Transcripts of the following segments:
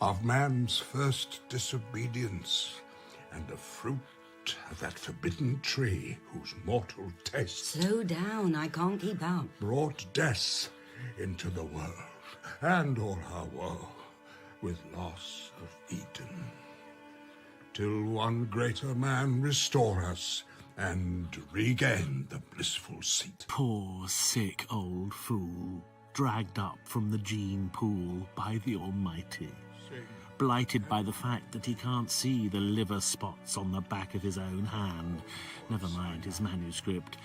of man's first disobedience, and the fruit of that forbidden tree whose mortal taste... Slow down, I can't keep up. ...brought death into the world, and all her woe, with loss of Eden. Till one greater man restore us, and regain the blissful seat. Poor, sick old fool, dragged up from the gene pool by the Almighty. Blighted by the fact that he can't see the liver spots on the back of his own hand. Never mind his manuscript.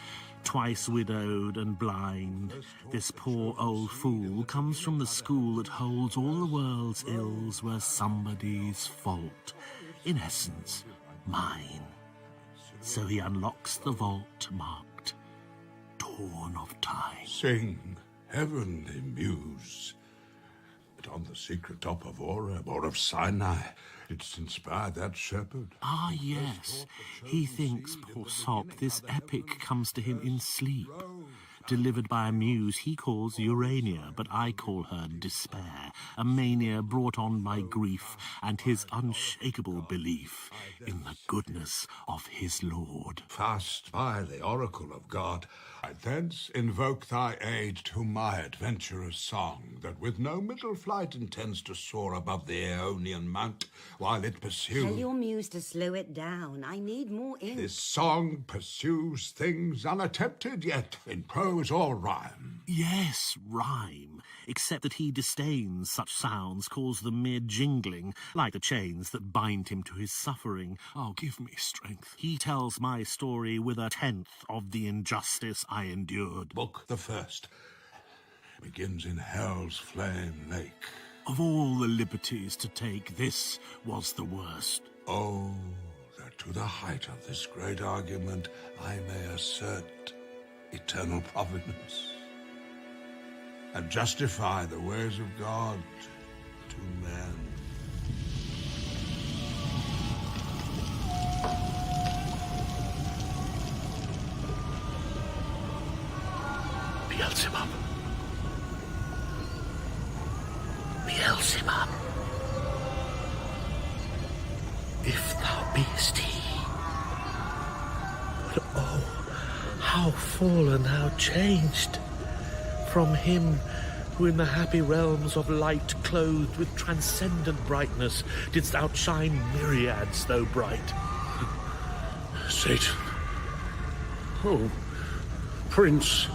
Twice widowed and blind, this poor old fool comes from the school that holds all the world's ills were somebody's fault. In essence, mine. So he unlocks the vault marked Dawn of Time. Sing, heavenly muse. But on the secret top of Oreb or of Sinai, it's inspired that shepherd. Ah, yes. He thinks, poor sop, this epic comes to him in sleep. Delivered by a muse he calls Urania, but I call her Despair, a mania brought on by grief and his unshakable belief in the goodness of his Lord. Fast by the oracle of God, I thence invoke thy aid to my adventurous song, that with no middle flight intends to soar above the Aeonian mount, while it pursues... Tell your muse to slow it down. I need more ink. This song pursues things unattempted yet, in prose or rhyme. Yes, rhyme, except that he disdains such sounds, calls them mere jingling, like the chains that bind him to his suffering. Oh, give me strength. He tells my story with 1/10 of the injustice I endured. Book the first begins in hell's flame lake. Of all the liberties to take, this was the worst. Oh, that to the height of this great argument I may assert eternal providence, and justify the ways of God to men. Beelzebub. Beelzebub. If thou beest he. But oh, how fallen, how changed from him who in the happy realms of light, clothed with transcendent brightness, didst outshine myriads though bright. Satan. Oh, Prince.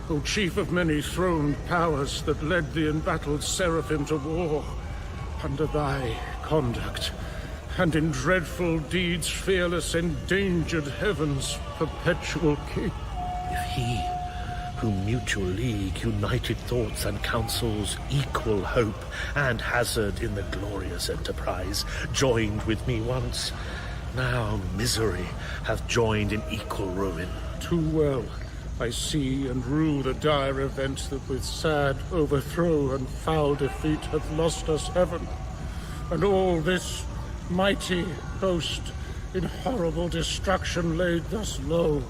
O chief of many throned powers that led the embattled seraphim to war, under thy conduct, and in dreadful deeds fearless endangered heaven's perpetual king. If he, whom mutual league, united thoughts and counsels, equal hope and hazard in the glorious enterprise, joined with me once, now misery hath joined in equal ruin. Too well I see and rue the dire event that with sad overthrow and foul defeat hath lost us heaven, and all this mighty host in horrible destruction laid thus low.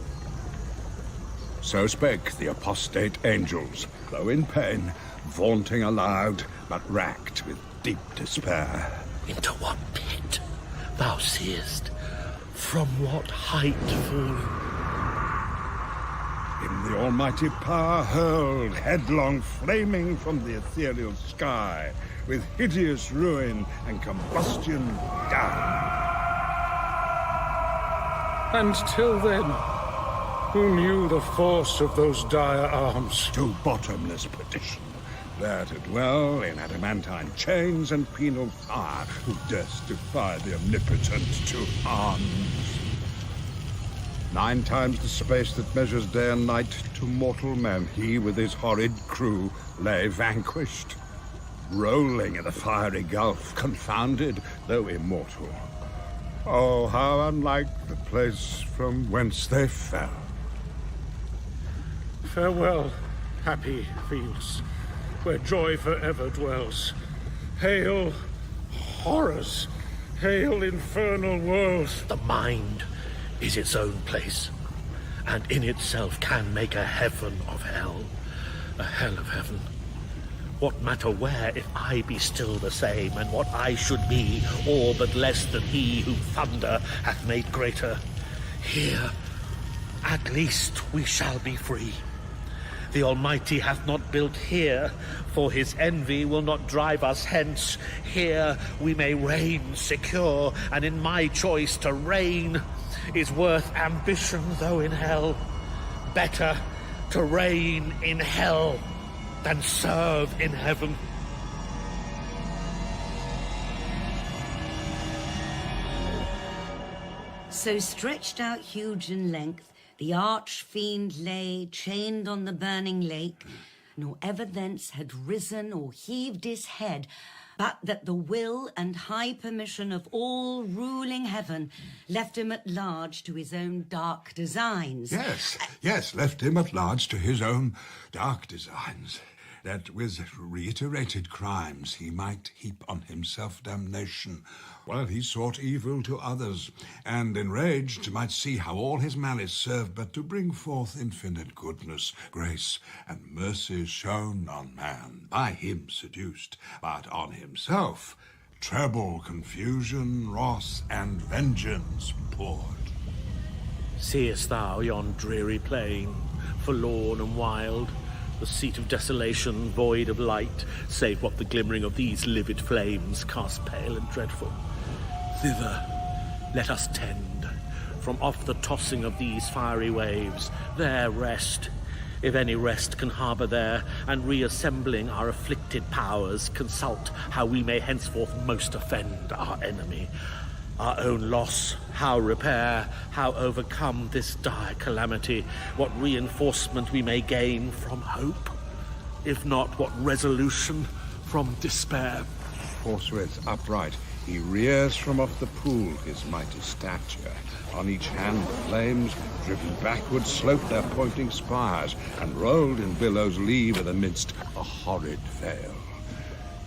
So spake the apostate angels, though in pain, vaunting aloud, but racked with deep despair. Into what pit thou seest, from what height fallen? In the almighty power hurled, headlong flaming from the ethereal sky, with hideous ruin and combustion down. And till then, who knew the force of those dire arms? To bottomless perdition, there to dwell in adamantine chains and penal fire, who durst defy the omnipotent to arms. 9 times the space that measures day and night to mortal men, he with his horrid crew lay vanquished, rolling in the fiery gulf, confounded though immortal. Oh, how unlike the place from whence they fell. Farewell, happy fields, where joy forever dwells. Hail, horrors! Hail, infernal worlds! The mind is its own place, and in itself can make a heaven of hell, a hell of heaven. What matter where, if I be still the same, and what I should be, all but less than he whom thunder hath made greater? Here, at least, we shall be free. The Almighty hath not built here, for his envy will not drive us hence. Here we may reign secure, and in my choice to reign is worth ambition, though in hell. Better to reign in hell than serve in heaven. So stretched out huge in length, the arch-fiend lay chained on the burning lake, nor ever thence had risen or heaved his head, but that the will and high permission of all ruling heaven left him at large to his own dark designs. Yes, left him at large to his own dark designs, that with reiterated crimes he might heap on himself damnation, while he sought evil to others, and enraged might see how all his malice served but to bring forth infinite goodness, grace, and mercy shown on man, by him seduced, but on himself treble confusion, wrath, and vengeance poured. Seest thou yon dreary plain, forlorn and wild, the seat of desolation, void of light, save what the glimmering of these livid flames cast pale and dreadful? Thither let us tend, from off the tossing of these fiery waves, there rest, if any rest can harbour there, and reassembling our afflicted powers, consult how we may henceforth most offend our enemy. Our own loss, how repair, how overcome this dire calamity, what reinforcement we may gain from hope, if not, what resolution from despair. Forthwith, upright, he rears from off the pool his mighty stature. On each hand the flames, driven backward, slope their pointing spires, and rolled in billows leave amidst a horrid veil.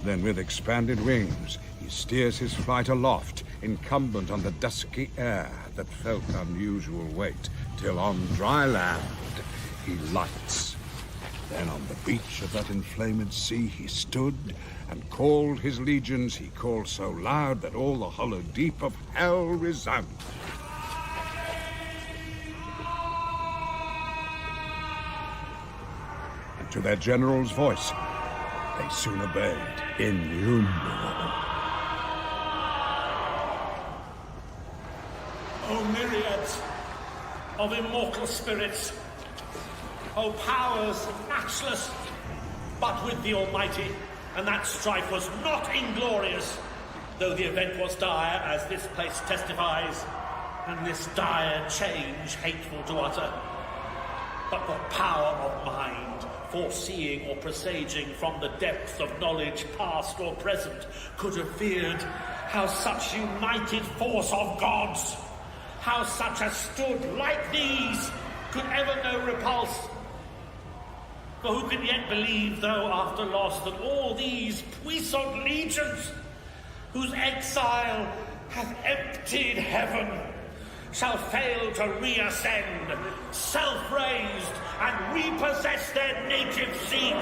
Then with expanded wings he steers his flight aloft, incumbent on the dusky air that felt unusual weight, till on dry land he lights. Then on the beach of that inflamed sea he stood, and called his legions. He called so loud that all the hollow deep of hell resounded. And to their general's voice they soon obeyed, innumerable. O myriads of immortal spirits, O powers matchless, but with the Almighty, and that strife was not inglorious, though the event was dire, as this place testifies, and this dire change hateful to utter. But the power of mind, foreseeing or presaging from the depth of knowledge past or present, could have feared how such united force of gods, how such as stood like these, could ever know repulse. For who can yet believe, though after loss, that all these puissant legions, whose exile hath emptied heaven, shall fail to reascend, self-raised, and repossess their native seat?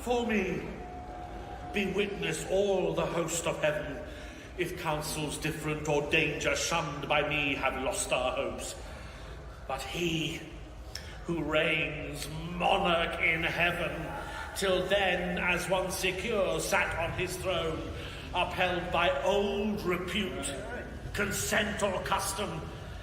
For me, be witness all the host of heaven, if counsels different or danger shunned by me have lost our hopes. But he who reigns monarch in heaven, till then as one secure sat on his throne, upheld by old repute, consent or custom,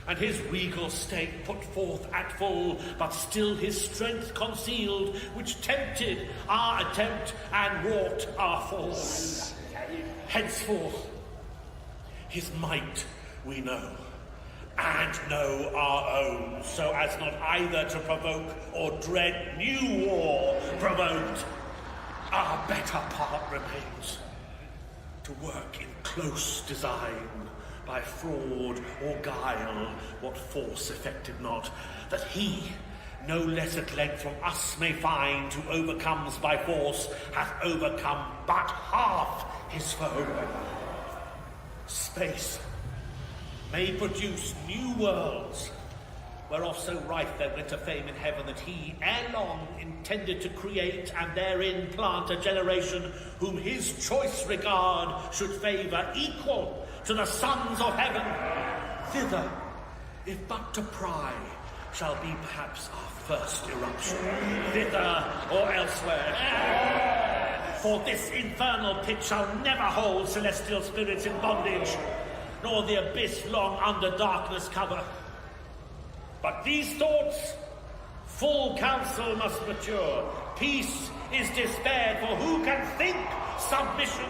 and his regal state put forth at full, but still his strength concealed, which tempted our attempt and wrought our fall. Henceforth his might we know, and know our own, so as not either to provoke or dread new war provoked. Our better part remains, to work in close design, by fraud or guile, what force effected not, that he, no less at length from us may find, who overcomes by force, hath overcome but half his foe. Space may produce new worlds, whereof so rife there went a fame in heaven that he ere long intended to create and therein plant a generation whom his choice regard should favour equal to the sons of heaven. Thither, if but to pry, shall be perhaps our first eruption. Thither or elsewhere. For this infernal pit shall never hold celestial spirits in bondage, nor the abyss long under darkness cover. But these thoughts, full counsel must mature. Peace is despaired, for who can think submission?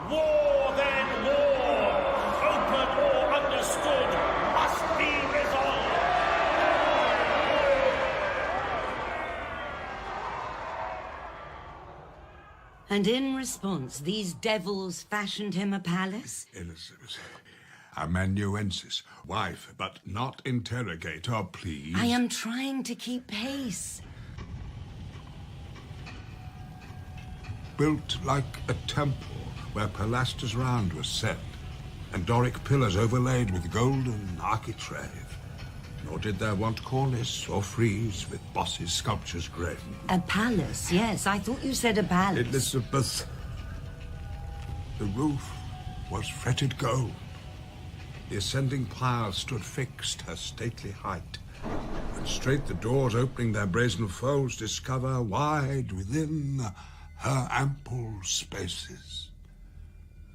War then war, open or understood, must be resolved. And in response, these devils fashioned him a palace? Elizabeth, amanuensis, wife, but not interrogator, please. I am trying to keep pace. Built like a temple where pilasters round were set, and Doric pillars overlaid with golden architrave. Nor did there want cornice or frieze with Bosse's sculptures graven. A palace, yes. I thought you said a palace. Elizabeth, the roof was fretted gold. The ascending pile stood fixed her stately height, and straight the doors opening their brazen folds discover wide within her ample spaces.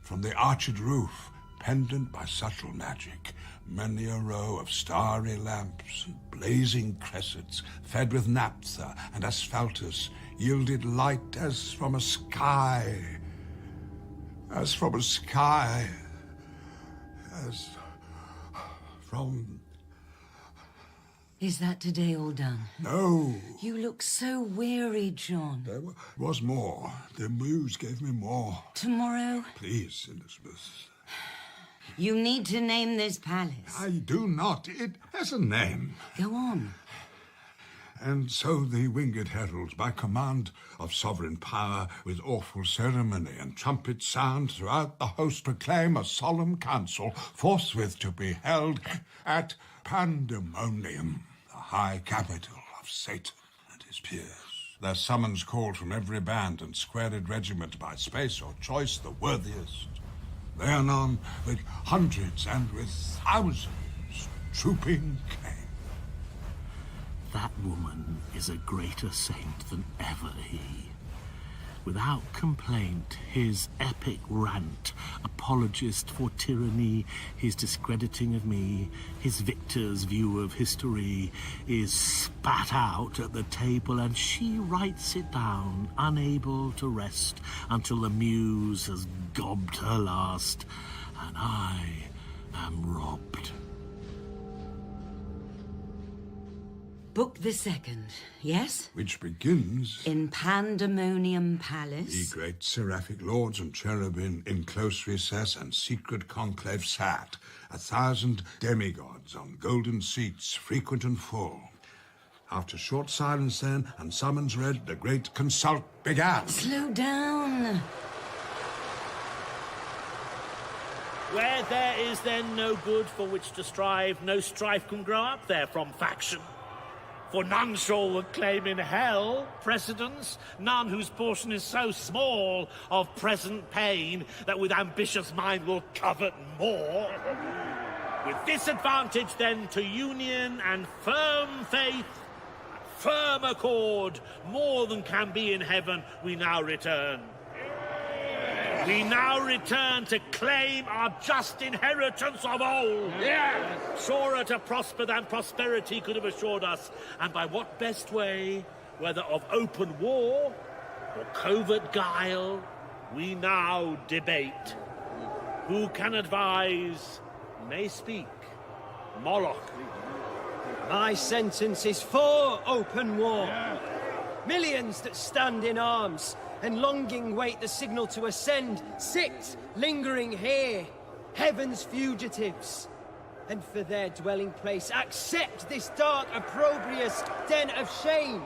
From the arched roof, pendant by subtle magic, many a row of starry lamps and blazing cressets, fed with naphtha and asphaltus, yielded light as from a sky, as from a sky, as from... Is that today all done? No. You look so weary, John. There was more. The muse gave me more. Tomorrow? Please, Elizabeth. You need to name this palace. I do not. It has a name. Go on. And so the winged heralds, by command of sovereign power, with awful ceremony and trumpet sound, throughout the host proclaim a solemn council, forthwith to be held at Pandemonium, the high capital of Satan and his peers. Their summons called from every band and squared regiment by space or choice the worthiest. They anon with hundreds and with thousands trooping came. That woman is a greater saint than ever he. Without complaint, his epic rant, apologist for tyranny, his discrediting of me, his victor's view of history, is spat out at the table, and she writes it down, unable to rest until the muse has gobbed her last, and I am robbed. Book the second, yes? Which begins... In Pandemonium Palace. The great seraphic lords and cherubim in close recess and secret conclave sat, 1,000 demigods on golden seats, frequent and full. After short silence then, and summons read, the great consult began. Slow down. Where there is then no good for which to strive, no strife can grow up there from faction. For none shall claim in hell precedence, none whose portion is so small of present pain that with ambitious mind will covet more. With this advantage then to union and firm faith, firm accord, more than can be in heaven, we now return. We now return to claim our just inheritance of old. Yeah. Surer to prosper than prosperity could have assured us. And by what best way, whether of open war or covert guile, we now debate. Who can advise may speak. Moloch. My sentence is for open war. Yeah. Millions that stand in arms and longing wait the signal to ascend, sit lingering here, heaven's fugitives, and for their dwelling place accept this dark, opprobrious den of shame.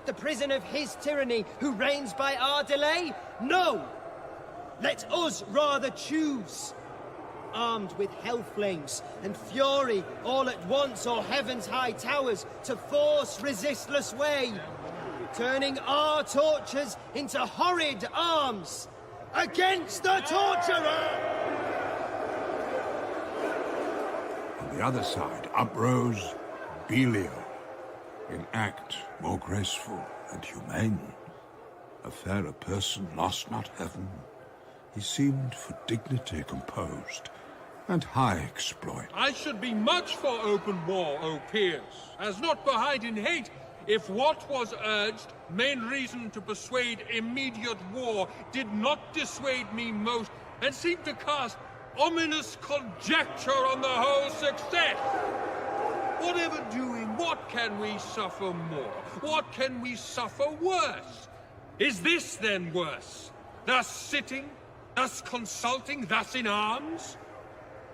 The prison of his tyranny, who reigns by our delay? No! Let us rather choose. armed with hell flames and fury all at once o'er heaven's high towers to force resistless way, turning our tortures into horrid arms against the torturer! On the other side uprose Belial, in act more graceful and humane. A fairer person lost not heaven. He seemed for dignity composed, and high exploit. I should be much for open war, O peers, as not behind in hate, if what was urged, main reason to persuade immediate war, did not dissuade me most, and seemed to cast ominous conjecture on the whole success. Whatever doing, what can we suffer more? What can we suffer worse? Is this then worse? Thus sitting, thus consulting, thus in arms?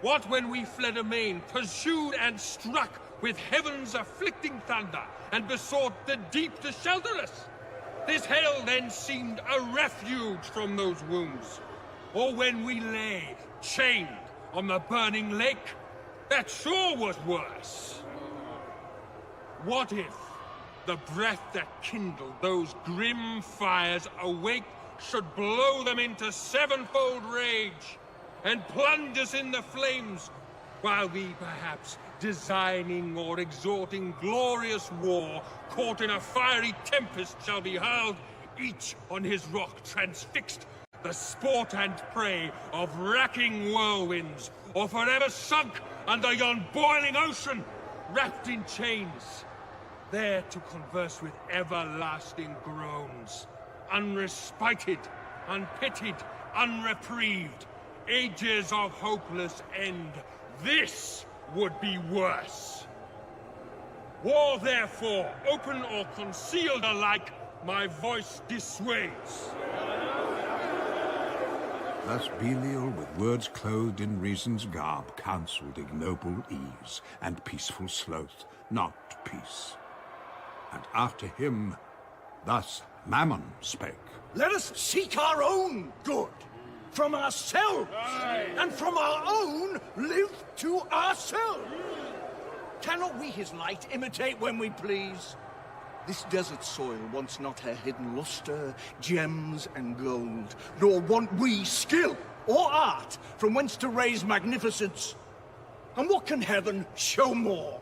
What when we fled amain, pursued and struck with heaven's afflicting thunder, and besought the deep to shelter us? This hail then seemed a refuge from those wounds. Or when we lay, chained on the burning lake, that sure was worse. What if the breath that kindled those grim fires awake should blow them into sevenfold rage, and plunge us in the flames, while we perhaps, designing or exhorting glorious war, caught in a fiery tempest shall be hurled, each on his rock transfixed, the sport and prey of racking whirlwinds, or forever sunk under yon boiling ocean, wrapped in chains, there to converse with everlasting groans, unrespited, unpitied, unreprieved, ages of hopeless end. This would be worse. War, therefore, open or concealed alike, my voice dissuades. Thus Belial, with words clothed in reason's garb, counselled ignoble ease and peaceful sloth, not peace. And after him, thus Mammon spake. Let us seek our own good, from ourselves, and from our own live to ourselves. Cannot we his light imitate when we please? This desert soil wants not her hidden lustre, gems and gold, nor want we skill or art from whence to raise magnificence. And what can heaven show more?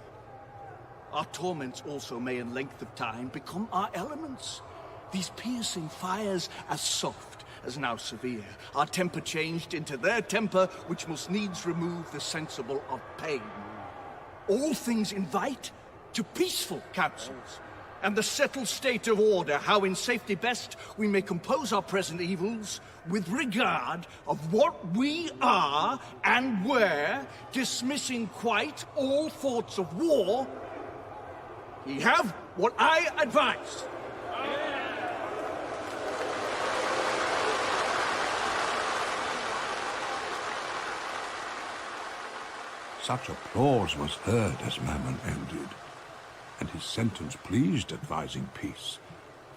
Our torments also may in length of time become our elements. These piercing fires as soft as now severe, our temper changed into their temper, which must needs remove the sensible of pain. All things invite to peaceful counsels, and the settled state of order, how in safety best we may compose our present evils, with regard of what we are and were, dismissing quite all thoughts of war. Ye have what I advise. Such applause was heard as Mammon ended, and his sentence pleased, advising peace.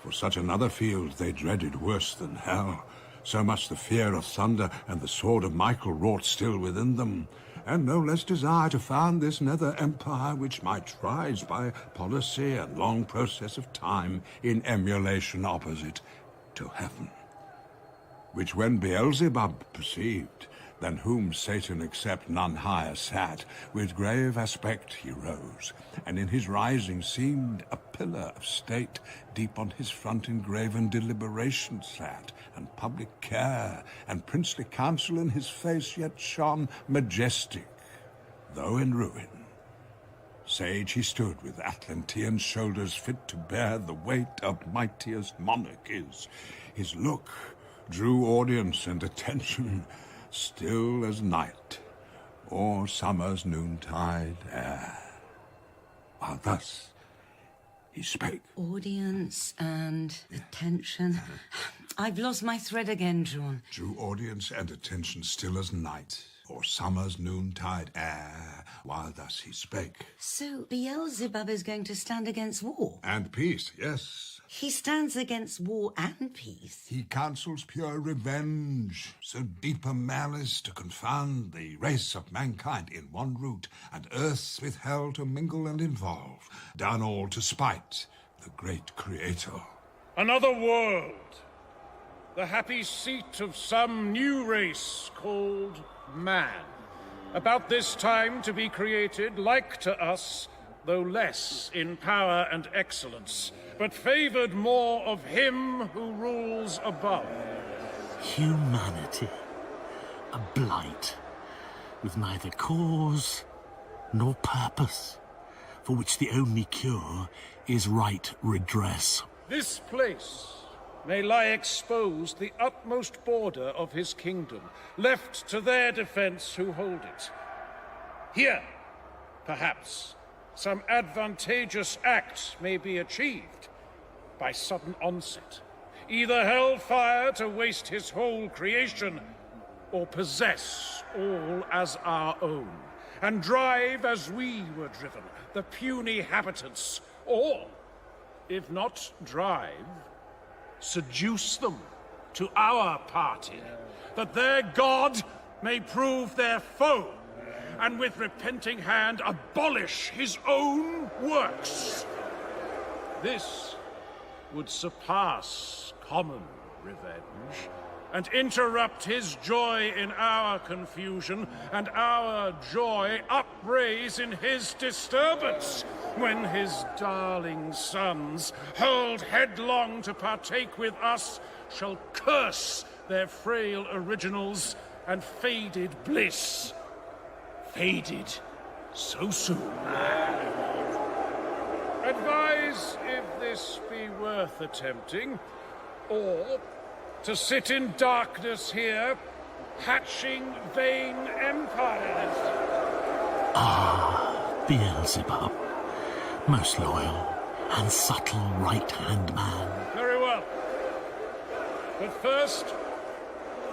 For such another field they dreaded worse than hell, so much the fear of thunder and the sword of Michael wrought still within them, and no less desire to found this nether empire, which might rise by policy and long process of time in emulation opposite to heaven. Which when Beelzebub perceived, than whom Satan except none higher sat, with grave aspect he rose, and in his rising seemed a pillar of state, deep on his front engraven deliberation sat, and public care, and princely counsel in his face yet shone majestic, though in ruin. Sage he stood with Atlantean shoulders fit to bear the weight of mightiest monarchies. His look drew audience and attention, still as night, or summer's noontide air. While thus he spake. Audience and attention. I've lost my thread again, John. Drew audience and attention still as night, for summer's noontide air, while thus he spake. So Beelzebub is going to stand against war? And peace, yes. He stands against war and peace. He counsels pure revenge, so deep a malice to confound the race of mankind in one root, and earth with hell to mingle and involve, done all to spite the great Creator. Another world. The happy seat of some new race called man. About this time to be created, like to us, though less in power and excellence, but favoured more of him who rules above. Humanity. A blight, with neither cause nor purpose, for which the only cure is right redress. This place may lie exposed the utmost border of his kingdom, left to their defence who hold it. Here, perhaps, some advantageous act may be achieved by sudden onset. Either hellfire to waste his whole creation, or possess all as our own, and drive as we were driven, the puny habitants, or, if not drive, seduce them to our party, that their God may prove their foe, and with repenting hand abolish his own works. This would surpass common revenge, and interrupt his joy in our confusion, and our joy upraise in his disturbance, when his darling sons, hurled headlong to partake with us, shall curse their frail originals and faded bliss. Faded so soon. Advise if this be worth attempting, or to sit in darkness here, hatching vain empires. Ah, Beelzebub, most loyal and subtle right-hand man. Very well. But first,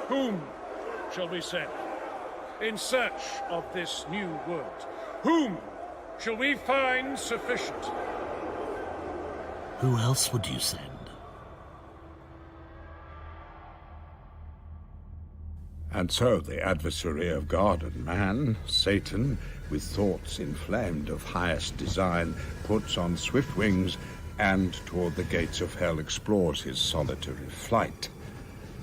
whom shall we send in search of this new world? Whom shall we find sufficient? Who else would you send? And so the adversary of God and man, Satan, with thoughts inflamed of highest design, puts on swift wings and toward the gates of hell explores his solitary flight.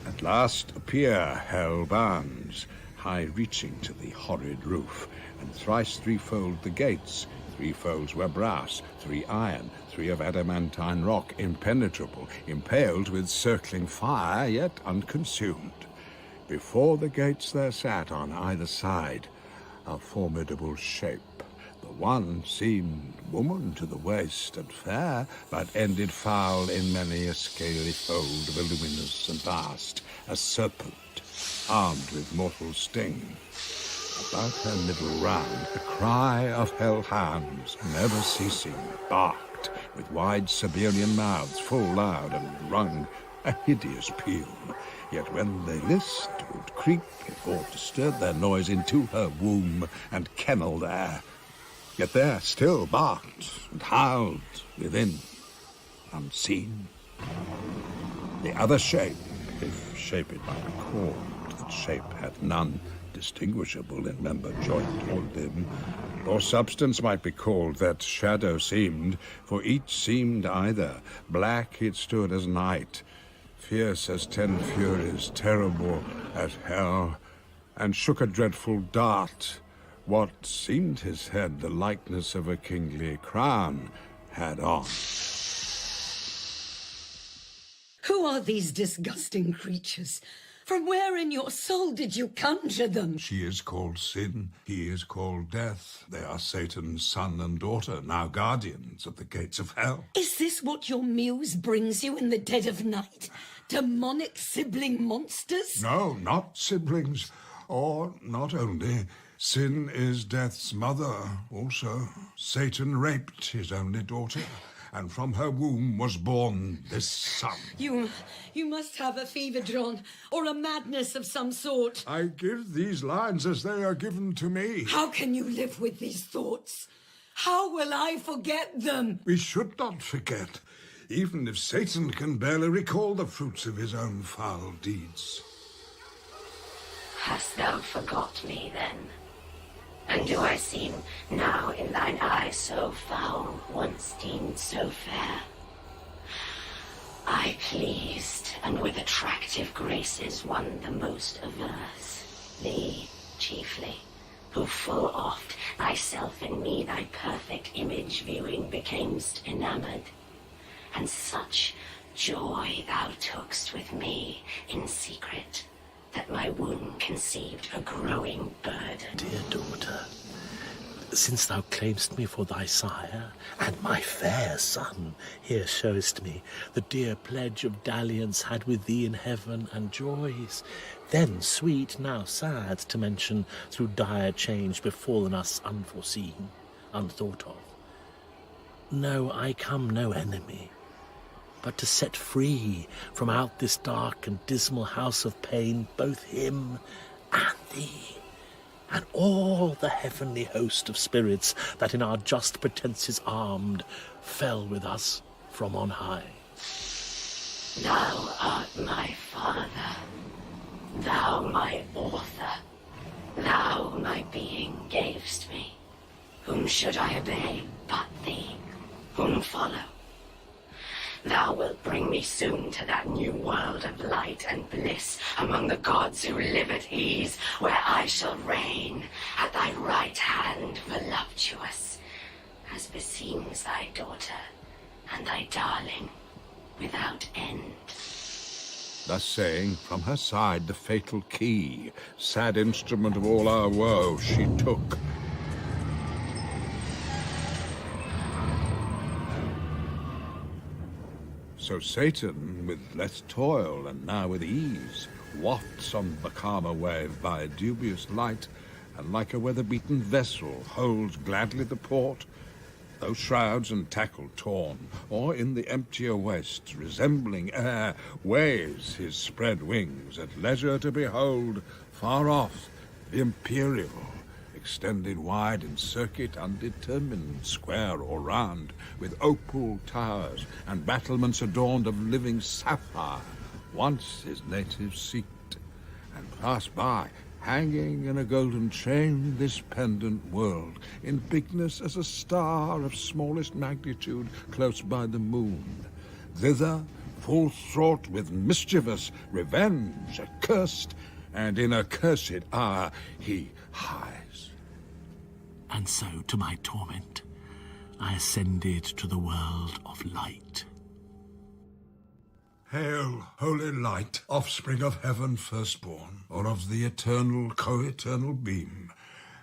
At last appear hell-bounds, high-reaching to the horrid roof, and thrice threefold the gates. 3 folds were brass, 3 iron, 3 of adamantine rock, impenetrable, impaled with circling fire, yet unconsumed. Before the gates there sat on either side a formidable shape. The one seemed woman to the waist and fair, but ended foul in many a scaly fold, voluminous and vast, a serpent, armed with mortal sting. About her middle round a cry of hell-hounds, never ceasing, barked, with wide Siberian mouths, full loud, and rung a hideous peal. Yet when they list, would creep, if aught disturbed their noise, into her womb and kennel there. Yet there still barked and howled within, unseen. The other shape, if shape it might be called, that shape hath none distinguishable in member, joint, or limb, or substance might be called, that shadow seemed, for each seemed either. Black it stood as night, fierce as 10 furies, terrible as hell, and shook a dreadful dart. What seemed his head the likeness of a kingly crown had on. Who are these disgusting creatures? From where in your soul did you conjure them? She is called Sin, he is called Death. They are Satan's son and daughter, now guardians of the gates of hell. Is this what your muse brings you in the dead of night? Demonic sibling monsters? No, not siblings, or not only. Sin is Death's mother also. Satan raped his only daughter, and from her womb was born this son. You must have a fever, John, or a madness of some sort. I give these lines as they are given to me. How can you live with these thoughts? How will I forget them? We should not forget, even if Satan can barely recall the fruits of his own foul deeds. Hast thou forgot me, then? And do I seem now in thine eye so foul, once deemed so fair? I pleased, and with attractive graces won the most averse, thee chiefly, who full oft thyself in me thy perfect image viewing becamest enamoured, and such joy thou tookst with me in secret, that my womb conceived a growing burden. Dear daughter, since thou claimst me for thy sire, and my fair son here showest me the dear pledge of dalliance had with thee in heaven and joys, then sweet, now sad to mention, through dire change befallen us unforeseen, unthought of. No, I come no enemy, but to set free from out this dark and dismal house of pain both him and thee, and all the heavenly host of spirits that in our just pretences armed fell with us from on high. Thou art my father, thou my author, thou my being gavest me. Whom should I obey but thee, whom follow? Thou wilt bring me soon to that new world of light and bliss among the gods who live at ease, where I shall reign at thy right hand voluptuous, as beseems thy daughter and thy darling without end. Thus saying, from her side the fatal key, sad instrument of all our woe, she took. So Satan, with less toil and now with ease, wafts on the calmer wave by a dubious light, and like a weather-beaten vessel holds gladly the port, though shrouds and tackle torn, or in the emptier waste, resembling air, waves his spread wings at leisure to behold, far off, the imperial, extended wide in circuit undetermined, square or round, with opal towers and battlements adorned of living sapphire, once his native seat, and pass by, hanging in a golden chain, this pendant world, in bigness as a star of smallest magnitude close by the moon. Thither, full fraught with mischievous revenge, accursed, and in a cursed hour he hies. And so, to my torment, I ascended to the world of light. Hail, holy light, offspring of heaven firstborn, or of the eternal, co-eternal beam.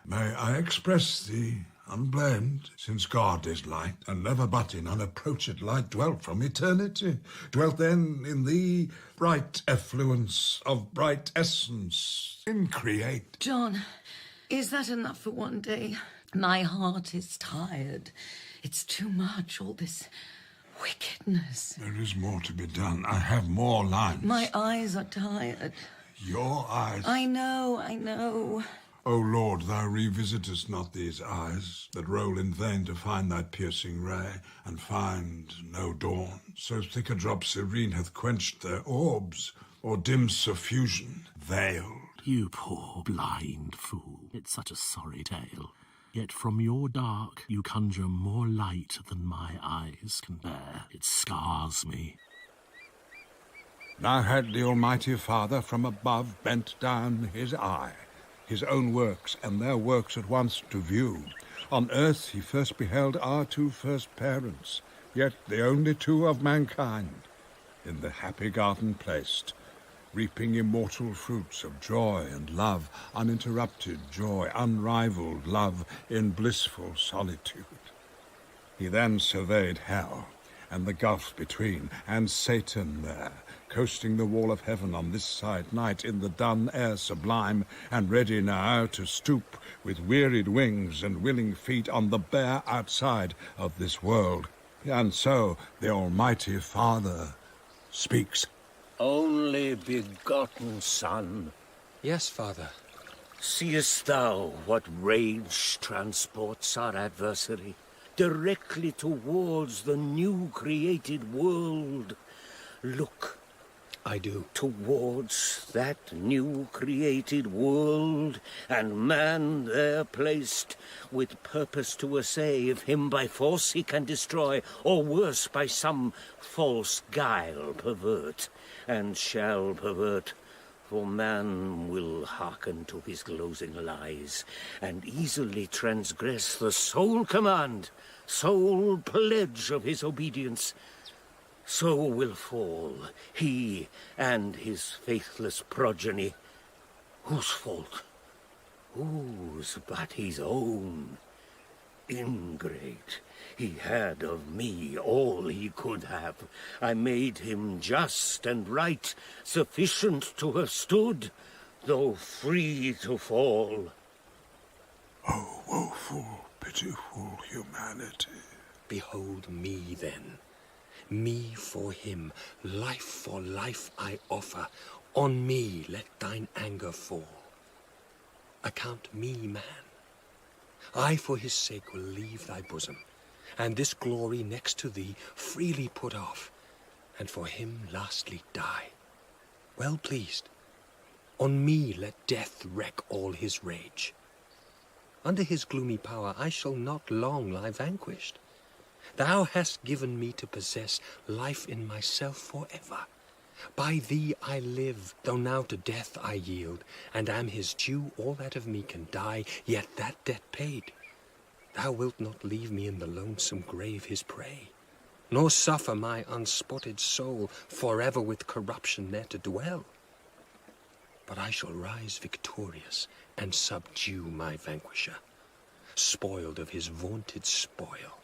May I express thee unblamed, since God is light, and never but in unapproached light dwelt from eternity. Dwelt then in thee bright effluence of bright essence, increate. John, is that enough for one day? My heart is tired. It's too much, all this wickedness. There is more to be done. I have more lines. My eyes are tired. Your eyes? I know. O Lord, thou revisitest not these eyes, that roll in vain to find thy piercing ray, and find no dawn. So thick a drop serene hath quenched their orbs, or dim suffusion veiled. You poor blind fool, it's such a sorry tale. Yet from your dark you conjure more light than my eyes can bear. It scars me. Now had the Almighty Father from above bent down his eye, his own works and their works at once to view. On earth he first beheld our two first parents, yet the only two of mankind, in the happy garden placed, reaping immortal fruits of joy and love, uninterrupted joy, unrivaled love in blissful solitude. He then surveyed hell, and the gulf between, and Satan there, coasting the wall of heaven on this side night in the dun air sublime, and ready now to stoop with wearied wings and willing feet on the bare outside of this world, And so the Almighty Father speaks. Only begotten Son. Yes, Father. Seest thou what rage transports our adversary directly towards the new created world? Look. I do. Towards that new created world, and man there placed, with purpose to assay if him by force he can destroy, or worse, by some false guile pervert, and shall pervert. For man will hearken to his glozing lies, and easily transgress the sole command, sole pledge of his obedience. So will fall he and his faithless progeny. Whose fault? Whose but his own? Ingrate, he had of me all he could have. I made him just and right, sufficient to have stood, though free to fall. Oh, woeful, pitiful humanity. Behold me, then. Me for him, life for life I offer. On me let thine anger fall. Account me man. I for his sake will leave thy bosom, and this glory next to thee freely put off, and for him lastly die. Well pleased. On me let death wreak all his rage. Under his gloomy power I shall not long lie vanquished. Thou hast given me to possess life in myself forever. By thee I live, though now to death I yield, and am his due all that of me can die, yet that debt paid. Thou wilt not leave me in the lonesome grave his prey, nor suffer my unspotted soul forever with corruption there to dwell. But I shall rise victorious and subdue my vanquisher, spoiled of his vaunted spoil.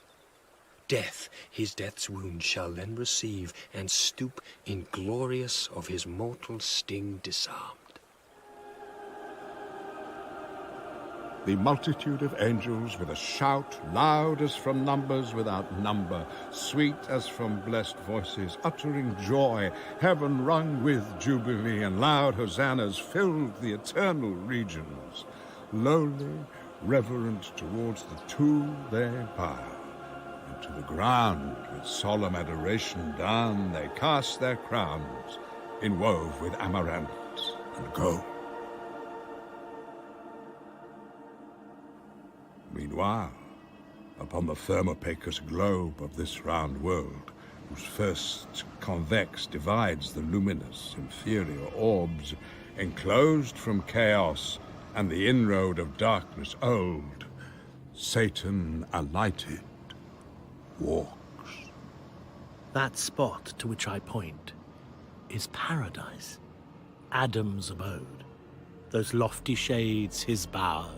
Death his death's wound shall then receive, and stoop inglorious of his mortal sting disarmed. The multitude of angels with a shout loud as from numbers without number, sweet as from blessed voices, uttering joy, heaven rung with jubilee, and loud hosannas filled the eternal regions. Lowly, reverent towards the two they bow, and to the ground with solemn adoration down they cast their crowns, inwove with amaranth and gold. Meanwhile, upon the thermopacus globe of this round world, whose first convex divides the luminous inferior orbs, enclosed from chaos and the inroad of darkness old, Satan alighted walks. That spot to which I point is paradise, Adam's abode, those lofty shades his bower.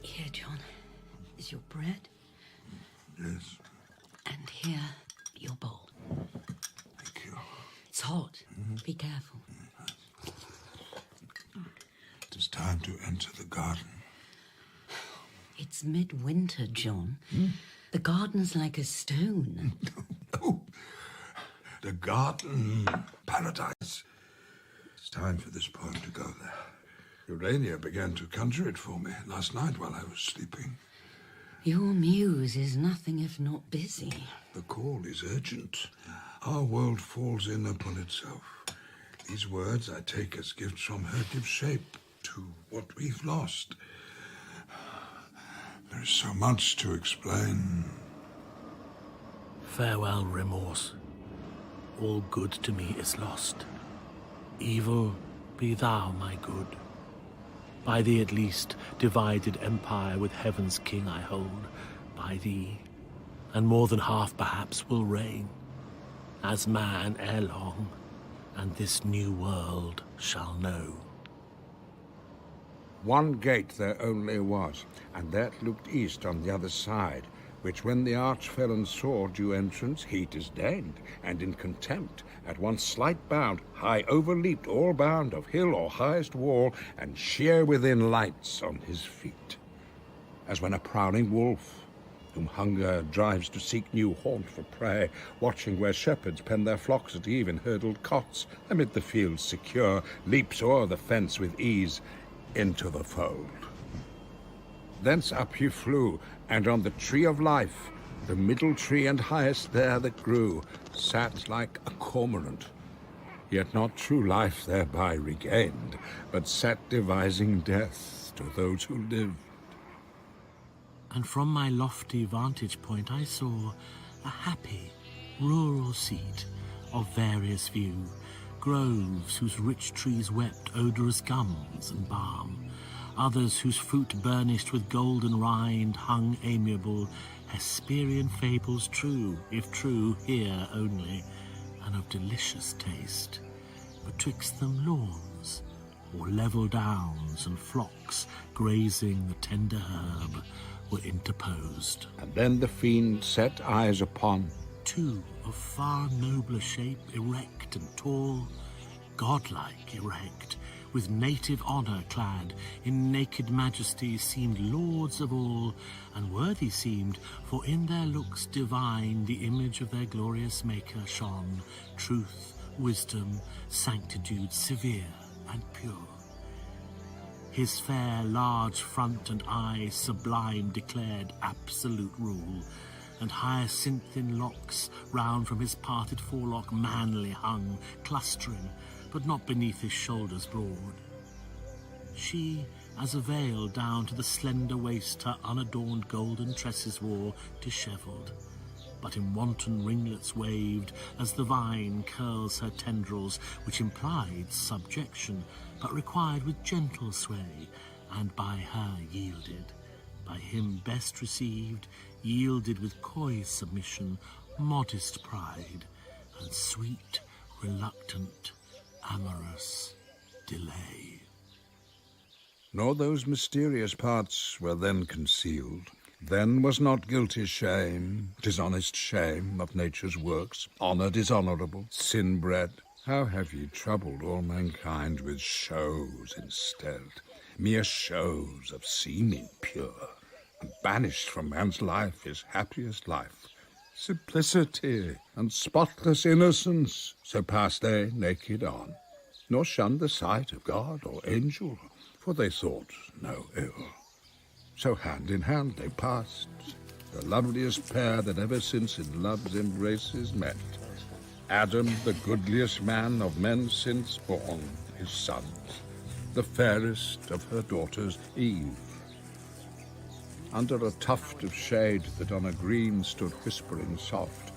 Here, John, is your bread. Yes, And here, your bowl. thank you. It's hot. Be careful. It is time to enter the garden. It's midwinter, John. The garden's like a stone. Oh, the garden, paradise. It's time for this poem to go there. Urania began to conjure it for me last night while I was sleeping. Your muse is nothing if not busy. The call is urgent. Our world falls in upon itself. These words I take as gifts from her give shape to what we've lost. There is so much to explain. Farewell, remorse. All good to me is lost. Evil be thou my good. By thee at least, divided empire with heaven's king I hold. By thee, and more than half perhaps will reign, as man ere long, and this new world shall know. One gate there only was, and that looked east on the other side, which when the archfelon saw due entrance, he disdained, and in contempt, at one slight bound, high overleaped all bound of hill or highest wall, and sheer within lights on his feet. as when a prowling wolf, whom hunger drives to seek new haunt for prey, watching where shepherds pen their flocks at eve in hurdled cots, amid the fields secure, leaps o'er the fence with ease into the fold. Thence up he flew, and on the tree of life, the middle tree and highest there that grew, sat like a cormorant, yet not true life thereby regained, but sat devising death to those who lived. And from my lofty vantage point I saw a happy rural seat of various view, groves whose rich trees wept odorous gums and balm, others whose fruit burnished with golden rind hung amiable Hesperian fables true, if true here only, and of delicious taste. Betwixt them lawns, or level downs, and flocks grazing the tender herb were interposed. And then the fiend set eyes upon two of far nobler shape, erect and tall, godlike erect, with native honour clad, in naked majesty seemed lords of all, and worthy seemed, for in their looks divine the image of their glorious Maker shone, truth, wisdom, sanctitude severe and pure. His fair, large front and eye sublime declared absolute rule, and hyacinthine locks round from his parted forelock manly hung, clustering, but not beneath his shoulders broad. She, as a veil down to the slender waist her unadorned golden tresses wore, dishevelled, but in wanton ringlets waved, as the vine curls her tendrils, which implied subjection, but required with gentle sway, and by her yielded, by him best received, yielded with coy submission, modest pride, and sweet, reluctant, amorous delay. Nor those mysterious parts were then concealed. Then was not guilty shame, dishonest shame of nature's works, honour dishonourable, sin bred. How have ye troubled all mankind with shows instead, mere shows of seeming pure, and banished from man's life his happiest life, simplicity and spotless innocence, so passed they naked on, nor shunned the sight of God or angel, for they thought no ill. So hand in hand they passed, the loveliest pair that ever since in love's embraces met. Adam, the goodliest man of men since born, his sons, the fairest of her daughters, Eve. Under a tuft of shade that on a green stood whispering soft,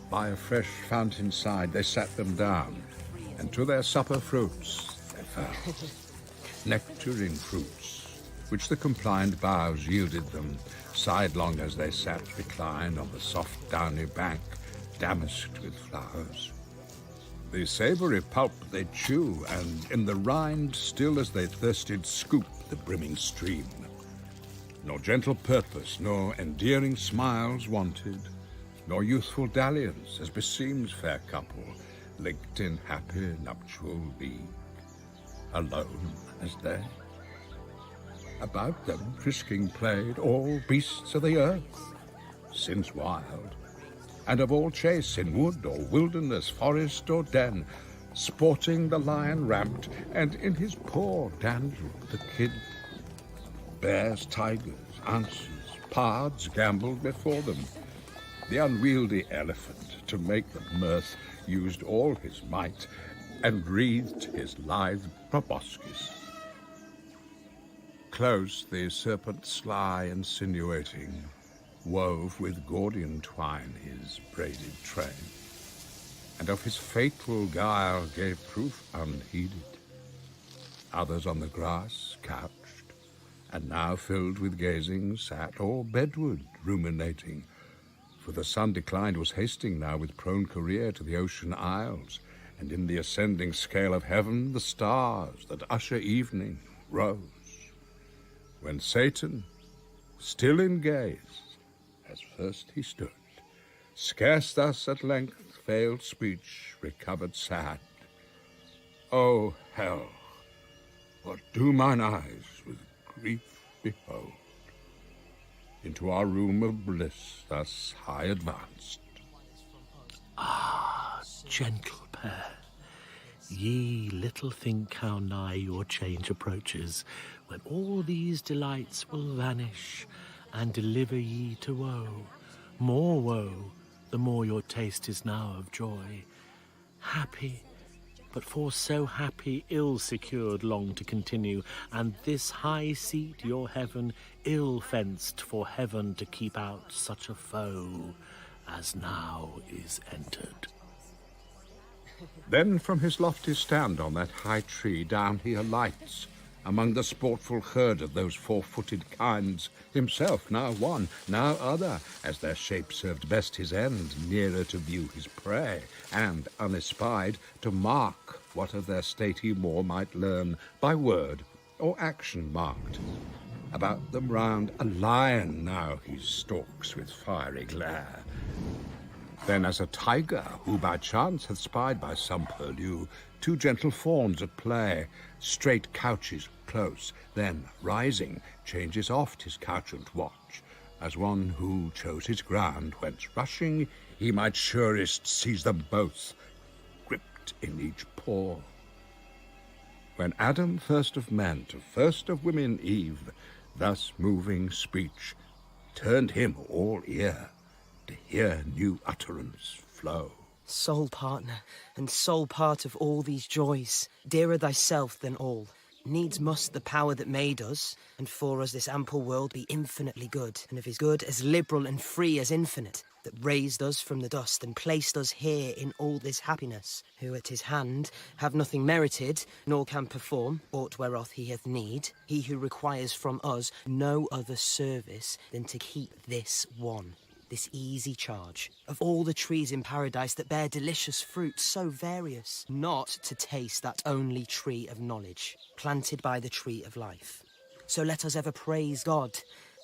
by a fresh fountain side they sat them down, and to their supper fruits they fell, nectarine fruits, which the compliant boughs yielded them, sidelong as they sat reclined on the soft downy bank, damasked with flowers. The savoury pulp they chew, and in the rind, still as they thirsted, scoop the brimming stream. Nor gentle purpose, nor endearing smiles wanted, nor youthful dalliance, as beseems fair couple, linked in happy nuptial league. Alone as they. About them frisking played all beasts of the earth, since wild, and of all chase in wood or wilderness, forest or den, sporting the lion ramped, and in his paw dandled the kid. Bears, tigers, anses, pards gambolled before them. The unwieldy elephant, to make them mirth, used all his might, and wreathed his lithe proboscis. Close the serpent sly insinuating, wove with Gordian twine his braided train, and of his fateful guile gave proof unheeded. Others on the grass couched, and now filled with gazing sat, or bedward ruminating, for the sun declined was hasting now with prone career to the ocean isles, and in the ascending scale of heaven the stars that usher evening rose, when Satan, still in gaze, as first he stood, scarce thus at length failed speech, recovered sad. O hell, what do mine eyes with grief behold? into our room of bliss thus high advanced. Ah, gentle pair, ye little think how nigh your change approaches, when all these delights will vanish, and deliver ye to woe. More woe, the more your taste is now of joy. Happy, but for so happy, ill secured long to continue, and this high seat your heaven, ill fenced for heaven to keep out such a foe as now is entered. Then from his lofty stand on that high tree down he alights, among the sportful herd of those four-footed kinds, himself now one, now other, as their shape served best his end, nearer to view his prey, and, unespied, to mark what of their state he more might learn by word or action marked. About them round a lion now he stalks with fiery glare. Then as a tiger, who by chance hath spied by some purlieu two gentle fawns at play, straight couches close, then, rising, changes oft his couchant watch, as one who chose his ground, whence rushing he might surest seize them both, gripped in each paw. When Adam, first of men, to first of women Eve, thus moving speech, turned him all ear, to hear new utterance flow. Sole partner, and sole part of all these joys, dearer thyself than all. Needs must the power that made us, and for us this ample world, be infinitely good, and of his good as liberal and free as infinite, that raised us from the dust and placed us here in all this happiness, who at his hand have nothing merited, nor can perform aught whereof he hath need, he who requires from us no other service than to keep this one, this easy charge, of all the trees in paradise that bear delicious fruits so various, not to taste that only tree of knowledge, planted by the tree of life. So let us ever praise God,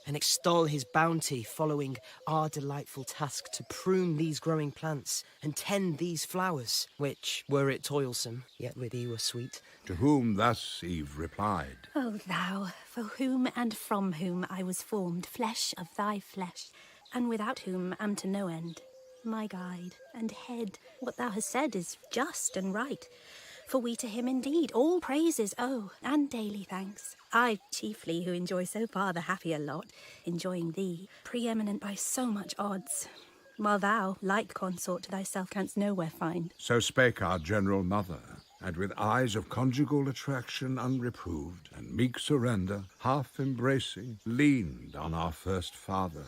and extol his bounty, following our delightful task to prune these growing plants and tend these flowers, which, were it toilsome, yet with thee were sweet. To whom thus Eve replied, O thou, for whom and from whom I was formed, flesh of thy flesh, and without whom am to no end, my guide and head, what thou hast said is just and right. For we to him indeed all praises owe, and daily thanks. I chiefly, who enjoy so far the happier lot, enjoying thee, preeminent by so much odds, while thou, like consort to thyself, canst nowhere find. So spake our general mother, and with eyes of conjugal attraction unreproved, and meek surrender, half embracing, leaned on our first father.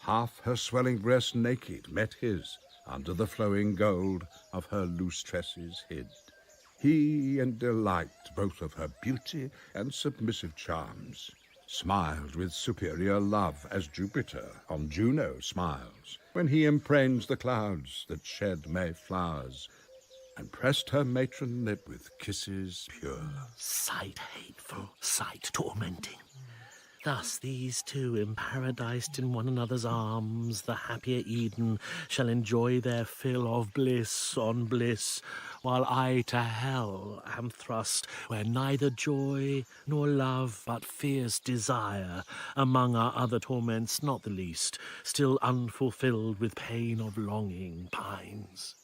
Half her swelling breast naked met his, under the flowing gold of her loose tresses hid. He, in delight both of her beauty and submissive charms, smiled with superior love, as Jupiter on Juno smiles, when he emprains the clouds that shed May flowers, and pressed her matron lip with kisses pure. Sight hateful, sight tormenting. Thus these two, imparadised in one another's arms, the happier Eden, shall enjoy their fill of bliss on bliss, while I to hell am thrust, where neither joy nor love, but fierce desire, among our other torments not the least, still unfulfilled with pain of longing pines.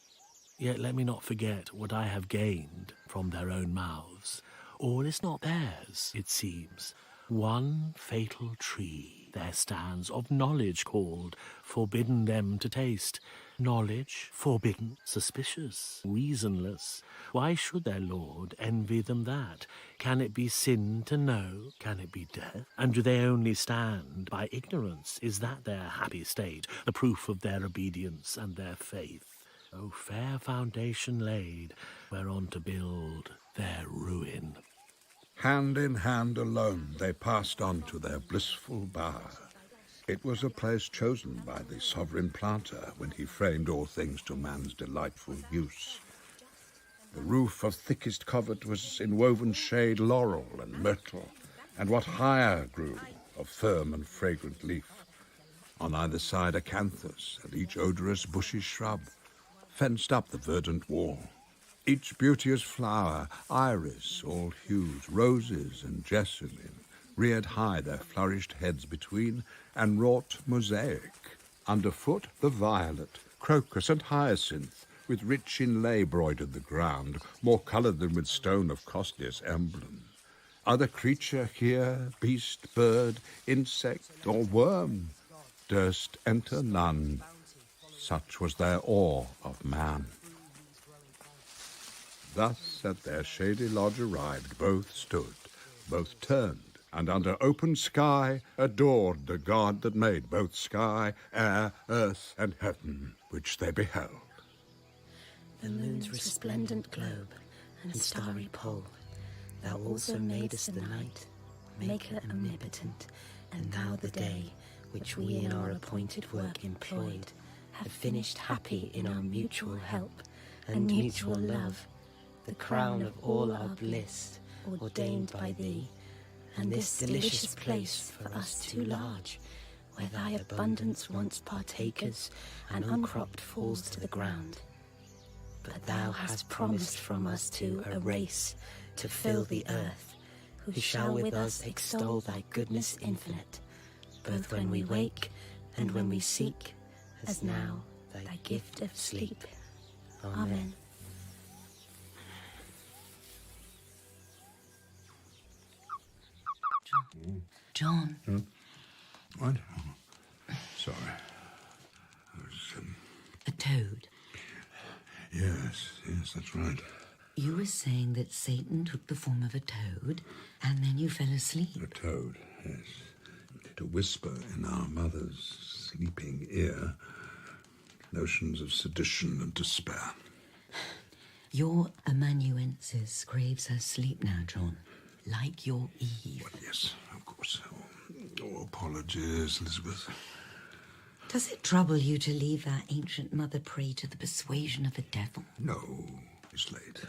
Yet let me not forget what I have gained from their own mouths. All is not theirs, it seems. One fatal tree there stands, of knowledge called, forbidden them to taste. Knowledge, forbidden, suspicious, reasonless. Why should their Lord envy them that? Can it be sin to know? Can it be death? And do they only stand by ignorance? Is that their happy state, the proof of their obedience and their faith? O fair foundation laid, whereon to build their ruin. Hand in hand alone they passed on to their blissful bower. It was a place chosen by the sovereign planter when he framed all things to man's delightful use. The roof of thickest covert was in woven shade laurel and myrtle, and what higher grew of firm and fragrant leaf. On either side acanthus, and each odorous bushy shrub fenced up the verdant wall. Each beauteous flower, iris, all hues, roses and jessamine, reared high their flourished heads between, and wrought mosaic. Underfoot the violet, crocus and hyacinth, with rich inlay broidered the ground, more coloured than with stone of costliest emblem. Other creature here, beast, bird, insect, or worm, durst enter none. Such was their awe of man. Thus at their shady lodge arrived, both stood, both turned, and under open sky adored the God that made both sky, air, earth, and heaven, which they beheld. The moon's resplendent globe and starry pole, thou also madest the night, maker omnipotent, and thou the day, which we in our appointed work employed, have finished happy in our mutual help and mutual love, the crown of all our bliss, ordained by thee, and this delicious place for us too large, where thy abundance once partakers, and uncropped falls to the ground. But thou hast promised from us to a race, to fill the earth, who shall with us extol thy goodness infinite, both when we wake and when we seek, as now thy gift of sleep. Amen. John. What? Sorry. I was, A toad. Yes, that's right. You were saying that Satan took the form of a toad, and then you fell asleep. A toad, yes. To whisper in our mother's sleeping ear notions of sedition and despair. Your amanuensis craves her sleep now, John, like your Eve. Well, yes, of course. Oh, apologies, Elizabeth. Does it trouble you to leave our ancient mother prey to the persuasion of the devil? No, it's late.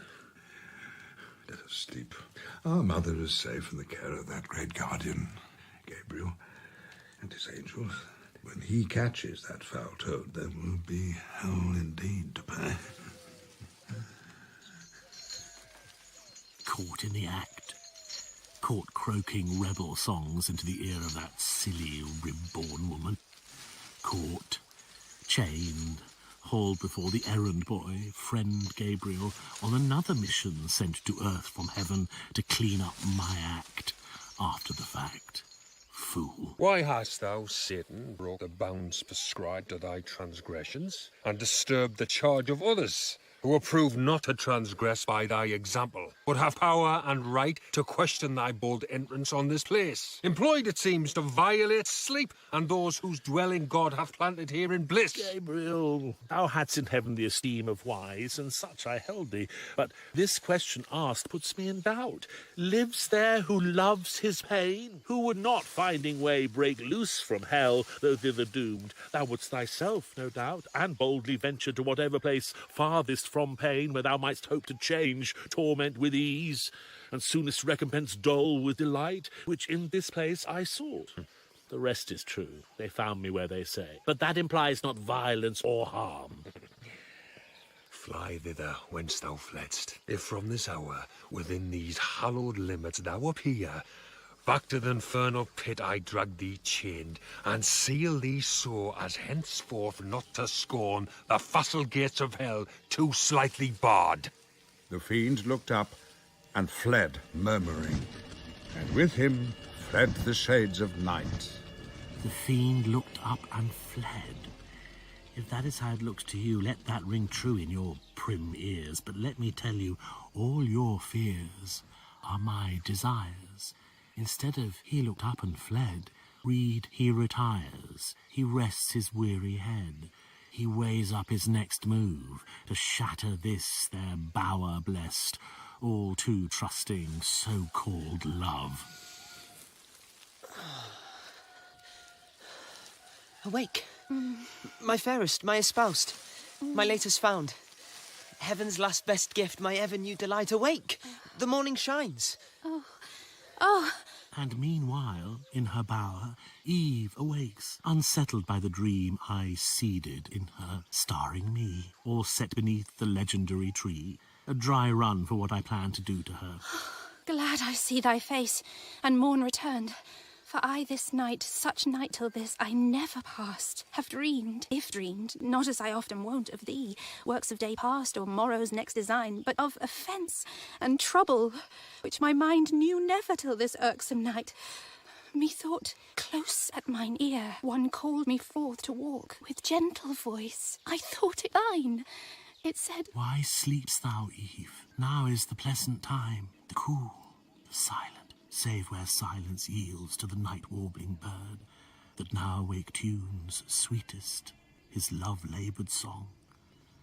Let us sleep. Our mother is safe in the care of that great guardian, Gabriel, and his angels. When he catches that foul toad, there will be hell indeed to pay. Caught in the act. Caught croaking rebel songs into the ear of that silly, rib-born woman. Caught, chained, hauled before the errand boy, friend Gabriel, on another mission sent to earth from heaven to clean up my act after the fact. Fool. Why hast thou, Satan, broke the bounds prescribed to thy transgressions, and disturbed the charge of others, who approve not to transgress by thy example, but have power and right to question thy bold entrance on this place, employed, it seems, to violate sleep, and those whose dwelling God hath planted here in bliss? Gabriel, thou hadst in heaven the esteem of wise, and such I held thee. But this question asked puts me in doubt. Lives there who loves his pain, who would not, finding way, break loose from hell, though thither doomed? Thou wouldst thyself, no doubt, and boldly venture to whatever place farthest from pain, where thou mightst hope to change torment with ease, and soonest recompense dole with delight, which in this place I sought. The rest is true. They found me where they say. But that implies not violence or harm. Fly thither whence thou fledst. If from this hour, within these hallowed limits thou appear, back to the infernal pit I drag thee chained, and seal thee so as henceforth not to scorn the facile gates of hell too slightly barred. The fiend looked up and fled, murmuring, and with him fled the shades of night. The fiend looked up and fled. If that is how it looks to you, let that ring true in your prim ears. But let me tell you, all your fears are my desires. Instead of he looked up and fled, read he retires. He rests his weary head. He weighs up his next move to shatter this their bower blessed, all too trusting so-called love. Awake, my fairest, my espoused, my latest found. Heaven's last best gift, my ever-new delight. Awake, the morning shines. Oh! And meanwhile, in her bower, Eve awakes, unsettled by the dream I seeded in her, starring me, all set beneath the legendary tree, a dry run for what I plan to do to her. Glad I see thy face, and morn returned. For I this night, such night till this, I never passed, have dreamed, if dreamed, not as I often wont, of thee, works of day past or morrow's next design, but of offence and trouble, which my mind knew never till this irksome night. Methought, close at mine ear, one called me forth to walk, with gentle voice. I thought it thine. It said, Why sleep'st thou, Eve? Now is the pleasant time, the cool, the silent, save where silence yields to the night-warbling bird, that now wake tunes sweetest, his love-laboured song.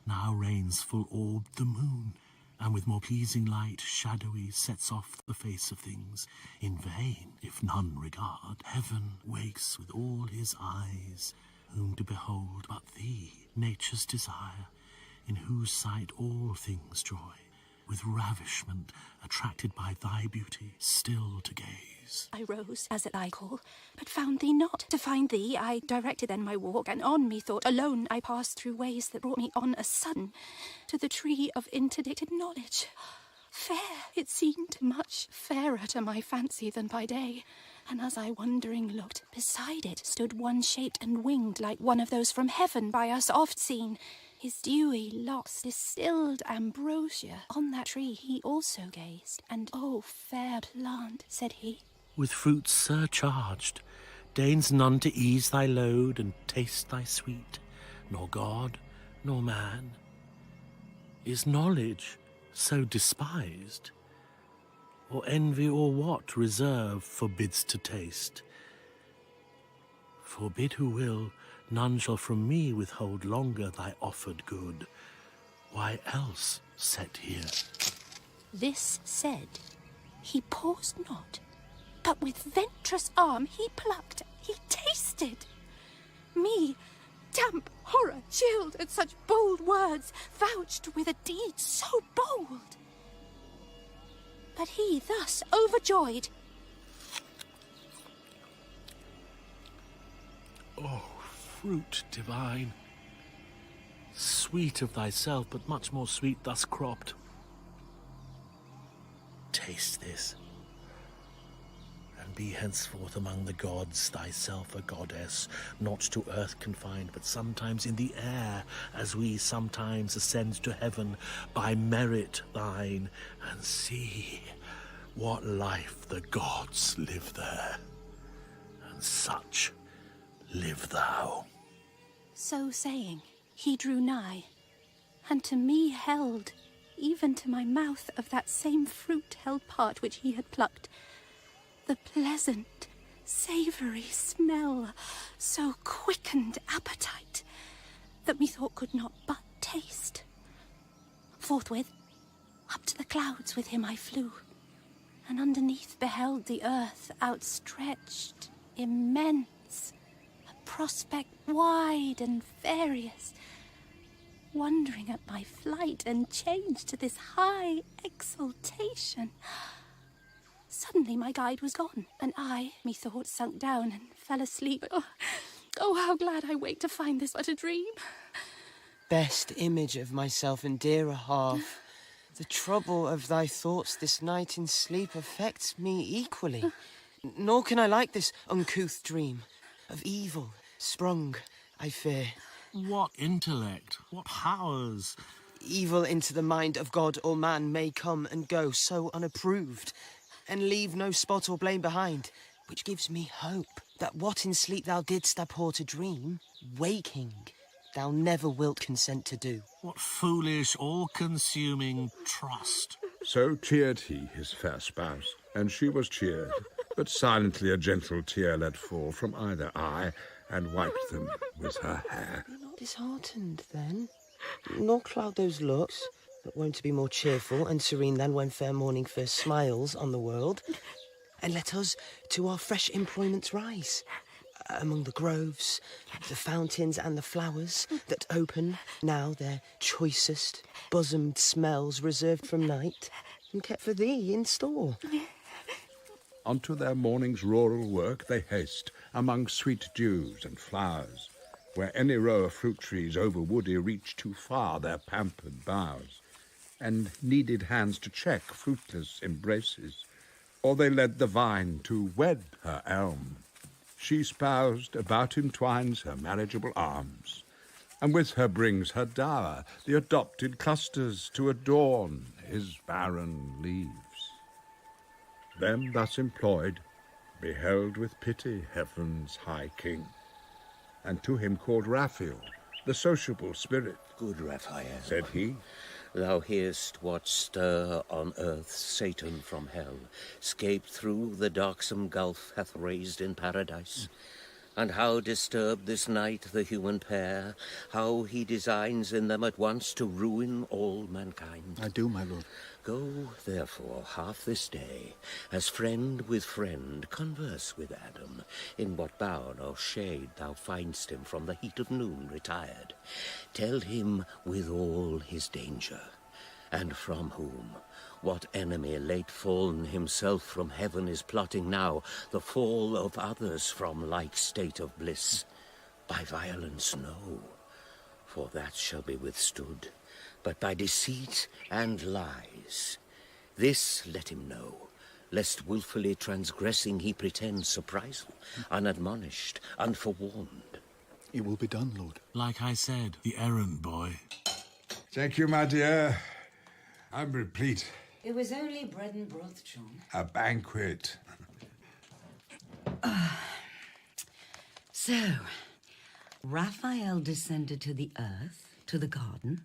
Now reigns full-orbed the moon, and with more pleasing light shadowy sets off the face of things. In vain, if none regard, heaven wakes with all his eyes, whom to behold but thee, nature's desire, in whose sight all things joy, with ravishment attracted by thy beauty, still to gaze. I rose, as at thy call, but found thee not. To find thee, I directed then my walk, and on, methought, alone I passed through ways that brought me on a sudden to the tree of interdicted knowledge. Fair, it seemed, much fairer to my fancy than by day, and as I wondering looked, beside it stood one shaped and winged like one of those from heaven by us oft seen. His dewy locks distilled ambrosia. On that tree he also gazed, and "O fair plant," said he, with fruits surcharged, deigns none to ease thy load and taste thy sweet, nor God, nor man. Is knowledge so despised? Or envy or what reserve forbids to taste? Forbid who will, none shall from me withhold longer thy offered good. Why else set here? This said, he paused not, but with venturous arm he plucked, he tasted. Me, damp horror chilled at such bold words, vouched with a deed so bold. But he thus overjoyed. Oh, fruit divine, sweet of thyself, but much more sweet thus cropped. Taste this, and be henceforth among the gods, thyself a goddess, not to earth confined, but sometimes in the air, as we sometimes ascend to heaven by merit thine, and see what life the gods live there, and such live thou. So saying, he drew nigh, and to me held, even to my mouth, of that same fruit held part which he had plucked, the pleasant, savoury smell, so quickened appetite, that methought could not but taste. Forthwith, up to the clouds with him I flew, and underneath beheld the earth outstretched, immense, prospect wide and various, wondering at my flight and change to this high exaltation. Suddenly my guide was gone, and I, methought, sunk down and fell asleep. Oh, how glad I waked to find this but a dream. Best image of myself and dearer half, the trouble of thy thoughts this night in sleep affects me equally. Nor can I like this uncouth dream of evil sprung, I fear. What intellect, what powers! Evil into the mind of God or man may come and go so unapproved, and leave no spot or blame behind, which gives me hope that what in sleep thou didst abhor to dream, waking thou never wilt consent to do. What foolish, all-consuming trust! So cheered he his fair spouse, and she was cheered, but silently a gentle tear let fall from either eye, and wiped them with her hair. Be not disheartened, then, nor cloud those looks that wont to be more cheerful and serene than when fair morning first smiles on the world. And let us to our fresh employments rise, among the groves, the fountains and the flowers that open now their choicest bosomed smells reserved from night and kept for thee in store. Unto their morning's rural work they haste, among sweet dews and flowers, where any row of fruit trees over woody reach too far their pampered boughs, and needed hands to check fruitless embraces, or they led the vine to wed her elm. She spoused, about him twines her marriageable arms, and with her brings her dower, the adopted clusters to adorn his barren leaves. Them thus employed, beheld with pity heaven's high king, and to him called Raphael, the sociable spirit. Good Raphael, said he, thou hear'st what stir on earth Satan from hell, scaped through the darksome gulf, hath raised in paradise, and how disturbed this night the human pair, how he designs in them at once to ruin all mankind. I do, my lord. Go, therefore, half this day, as friend with friend, converse with Adam, in what bower or shade thou find'st him from the heat of noon retired. Tell him with all his danger, and from whom, what enemy late fallen himself from heaven is plotting now the fall of others from like state of bliss. By violence, no, for that shall be withstood, but by deceit and lies. This let him know, lest wilfully transgressing he pretend surprisal, unadmonished, unforewarned. It will be done, Lord. Like I said, the errand boy. Thank you, my dear. I'm replete. It was only bread and broth, John. A banquet. So, Raphael descended to the earth, to the garden,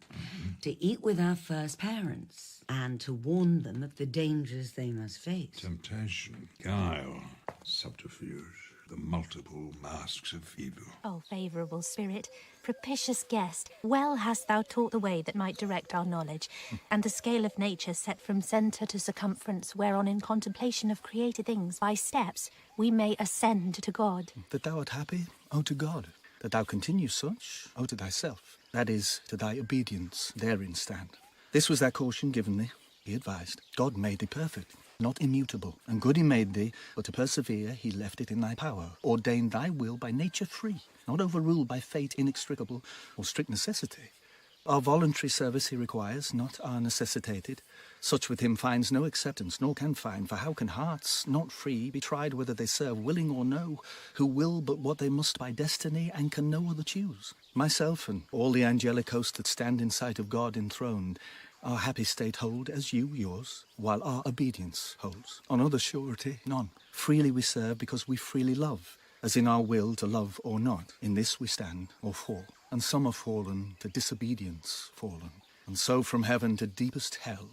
to eat with our first parents, and to warn them of the dangers they must face. Temptation, guile, subterfuge, the multiple masks of evil. O favourable spirit, propitious guest, well hast thou taught the way that might direct our knowledge, and the scale of nature set from centre to circumference, whereon in contemplation of created things by steps we may ascend to God. That thou art happy, O to God. That thou continue such, O to thyself. That is, to thy obedience therein stand. This was that caution given thee, he advised. God made thee perfect, not immutable, and good he made thee, but to persevere he left it in thy power, ordained thy will by nature free, not overruled by fate inextricable or strict necessity. Our voluntary service he requires, not our necessitated. Such with him finds no acceptance, nor can find, for how can hearts, not free, be tried whether they serve willing or no, who will but what they must by destiny, and can no other choose? Myself and all the angelic host that stand in sight of God enthroned, our happy state hold as you yours, while our obedience holds. On other surety, none. Freely we serve because we freely love, as in our will to love or not. In this we stand or fall, and some are fallen to disobedience fallen, and so from heaven to deepest hell.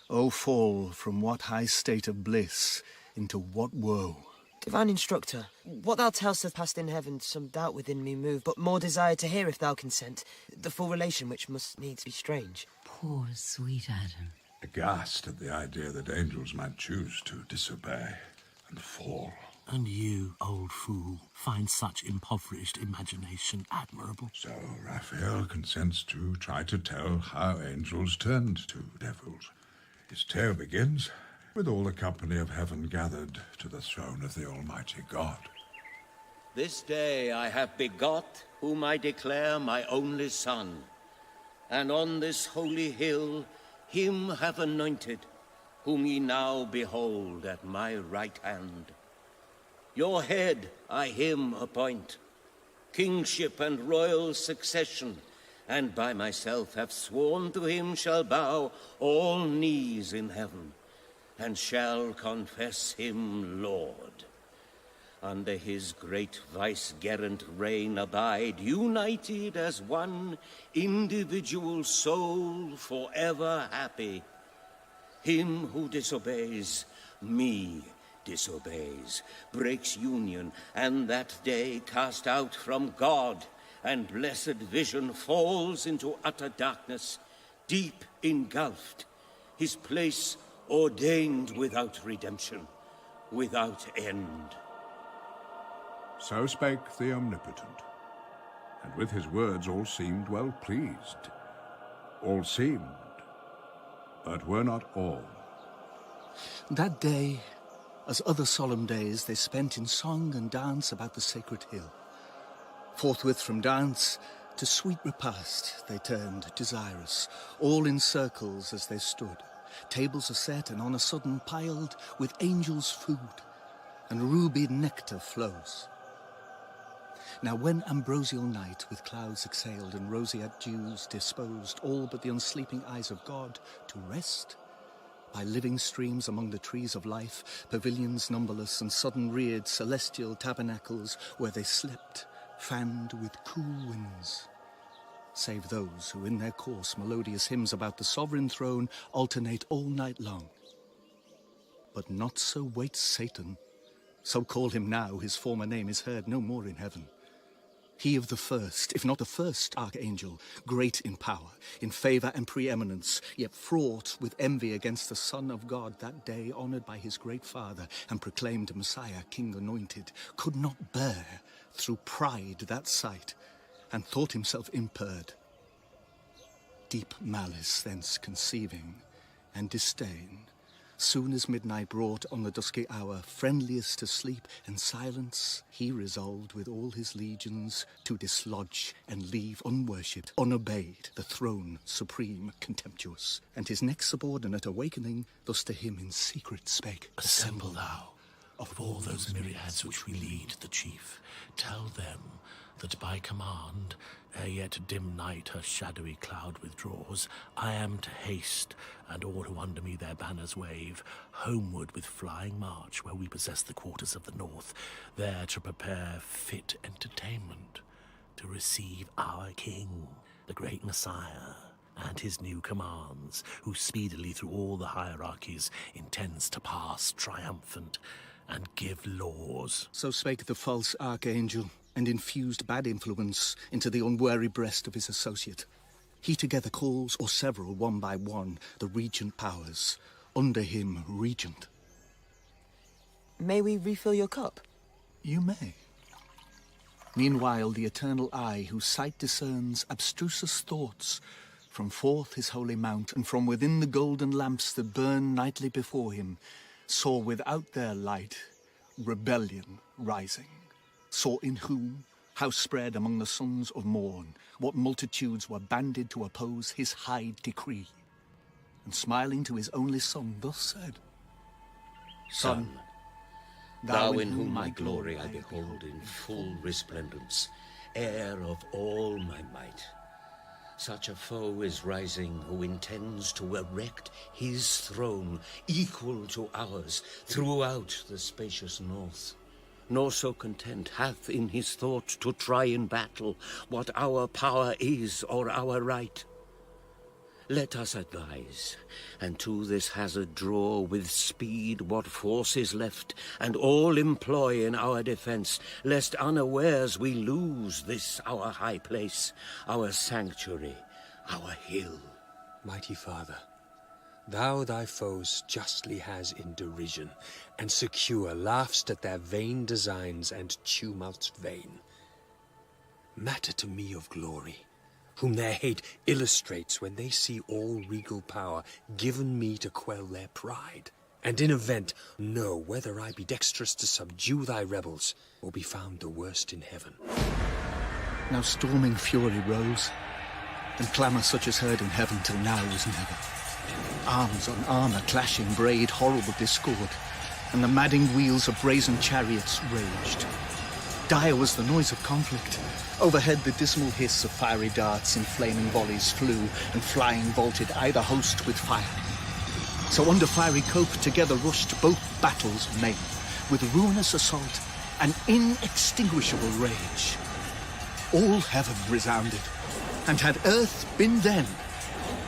O fall from what high state of bliss into what woe. Divine instructor, what thou tell'st hath passed in heaven, some doubt within me move, but more desire to hear if thou consent, the full relation which must needs be strange. Poor sweet Adam. Aghast at the idea that angels might choose to disobey and fall. And you, old fool, find such impoverished imagination admirable. So Raphael consents to try to tell how angels turned to devils. His tale begins with all the company of heaven gathered to the throne of the Almighty God. This day I have begot, whom I declare my only son, and on this holy hill him have anointed, whom ye now behold at my right hand. Your head I him appoint, kingship and royal succession, and by myself have sworn to him shall bow all knees in heaven, and shall confess him Lord. Under his great vicegerent reign abide, united as one individual soul, forever happy. Him who disobeys me disobeys, breaks union, and that day cast out from God, and blessed vision falls into utter darkness, deep engulfed, his place ordained without redemption, without end. So spake the Omnipotent, and with his words all seemed well pleased. All seemed, but were not all. That day, as other solemn days, they spent in song and dance about the sacred hill. Forthwith from dance to sweet repast they turned, desirous, all in circles as they stood, Tables are set, and on a sudden piled with angels' food, and ruby nectar flows. Now when ambrosial night with clouds exhaled and roseate dews disposed all but the unsleeping eyes of God to rest, by living streams among the trees of life, pavilions numberless and sudden-reared celestial tabernacles where they slept, fanned with cool winds, save those who in their course melodious hymns about the sovereign throne alternate all night long. But not so waits Satan. So call him now, his former name is heard no more in heaven. He of the first, if not the first archangel, great in power, in favour and preeminence, yet fraught with envy against the Son of God that day, honoured by his great Father and proclaimed Messiah, King anointed, could not bear through pride that sight, and thought himself impaired. Deep malice thence conceiving, and disdain, soon as midnight brought on the dusky hour, friendliest to sleep and silence, he resolved with all his legions to dislodge and leave unworshipped, unobeyed, the throne supreme contemptuous. And his next subordinate awakening, thus to him in secret spake, Assemble thou, of all those myriads which we lead the chief, tell them that by command, ere yet dim night her shadowy cloud withdraws, I am to haste, and all who under me their banners wave, homeward with flying march, where we possess the quarters of the north, there to prepare fit entertainment, to receive our King, the great Messiah, and his new commands, who speedily through all the hierarchies intends to pass triumphant and give laws. So spake the false archangel, and infused bad influence into the unwary breast of his associate. He together calls, or several, one by one, the regent powers, under him regent. May we refill your cup? You may. Meanwhile, the eternal eye, whose sight discerns abstrusest thoughts, from forth his holy mount, and from within the golden lamps that burn nightly before him, saw without their light rebellion rising. Saw in whom, how spread among the sons of morn, what multitudes were banded to oppose his high decree. And smiling to his only son, thus said, Son, thou in whom my glory I behold in full resplendence, heir of all my might. Such a foe is rising who intends to erect his throne equal to ours throughout the spacious north. Nor so content hath in his thought to try in battle what our power is or our right. Let us advise, and to this hazard draw with speed what force is left, and all employ in our defence, lest unawares we lose this our high place, our sanctuary, our hill. Mighty Father, thou thy foes justly has in derision, and secure laughst at their vain designs and tumults vain. Matter to me of glory, whom their hate illustrates when they see all regal power given me to quell their pride, and in event know whether I be dexterous to subdue thy rebels, or be found the worst in heaven. Now storming fury rose, and clamour such as heard in heaven till now was never. Arms on armour clashing brayed horrible discord, and the madding wheels of brazen chariots raged. Dire was the noise of conflict. Overhead the dismal hiss of fiery darts in flaming volleys flew, and flying vaulted either host with fire. So under fiery cope together rushed both battles main, with ruinous assault and inextinguishable rage. All heaven resounded, and had earth been then,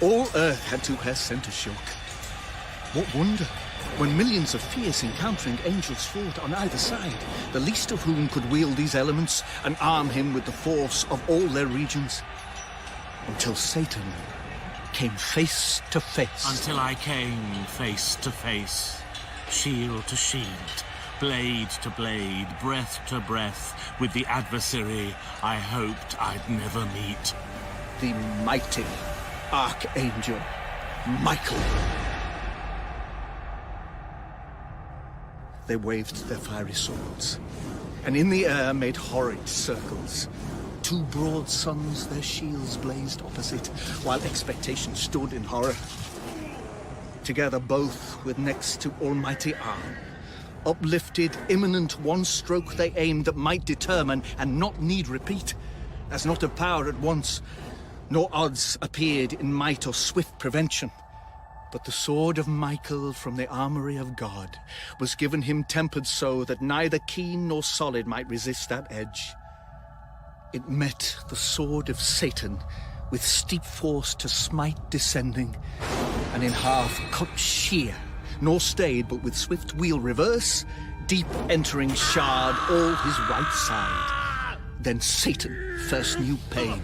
all earth had to her centre shook. What wonder, when millions of fierce encountering angels fought on either side, the least of whom could wield these elements and arm him with the force of all their regions, until Satan came face to face. Until I came face to face, shield to shield, blade to blade, breath to breath, with the adversary I hoped I'd never meet. The mighty Archangel Michael. They waved their fiery swords, and in the air made horrid circles. Two broad suns their shields blazed opposite, while expectation stood in horror. together both with next to almighty arm. Uplifted, imminent, one stroke they aimed that might determine and not need repeat, as not of power at once, nor odds appeared in might or swift prevention. But the sword of Michael from the armoury of God was given him tempered so that neither keen nor solid might resist that edge. It met the sword of Satan with steep force to smite descending, and in half cut sheer, nor stayed, but with swift wheel reverse, deep entering shard all his right side. Then Satan first knew pain,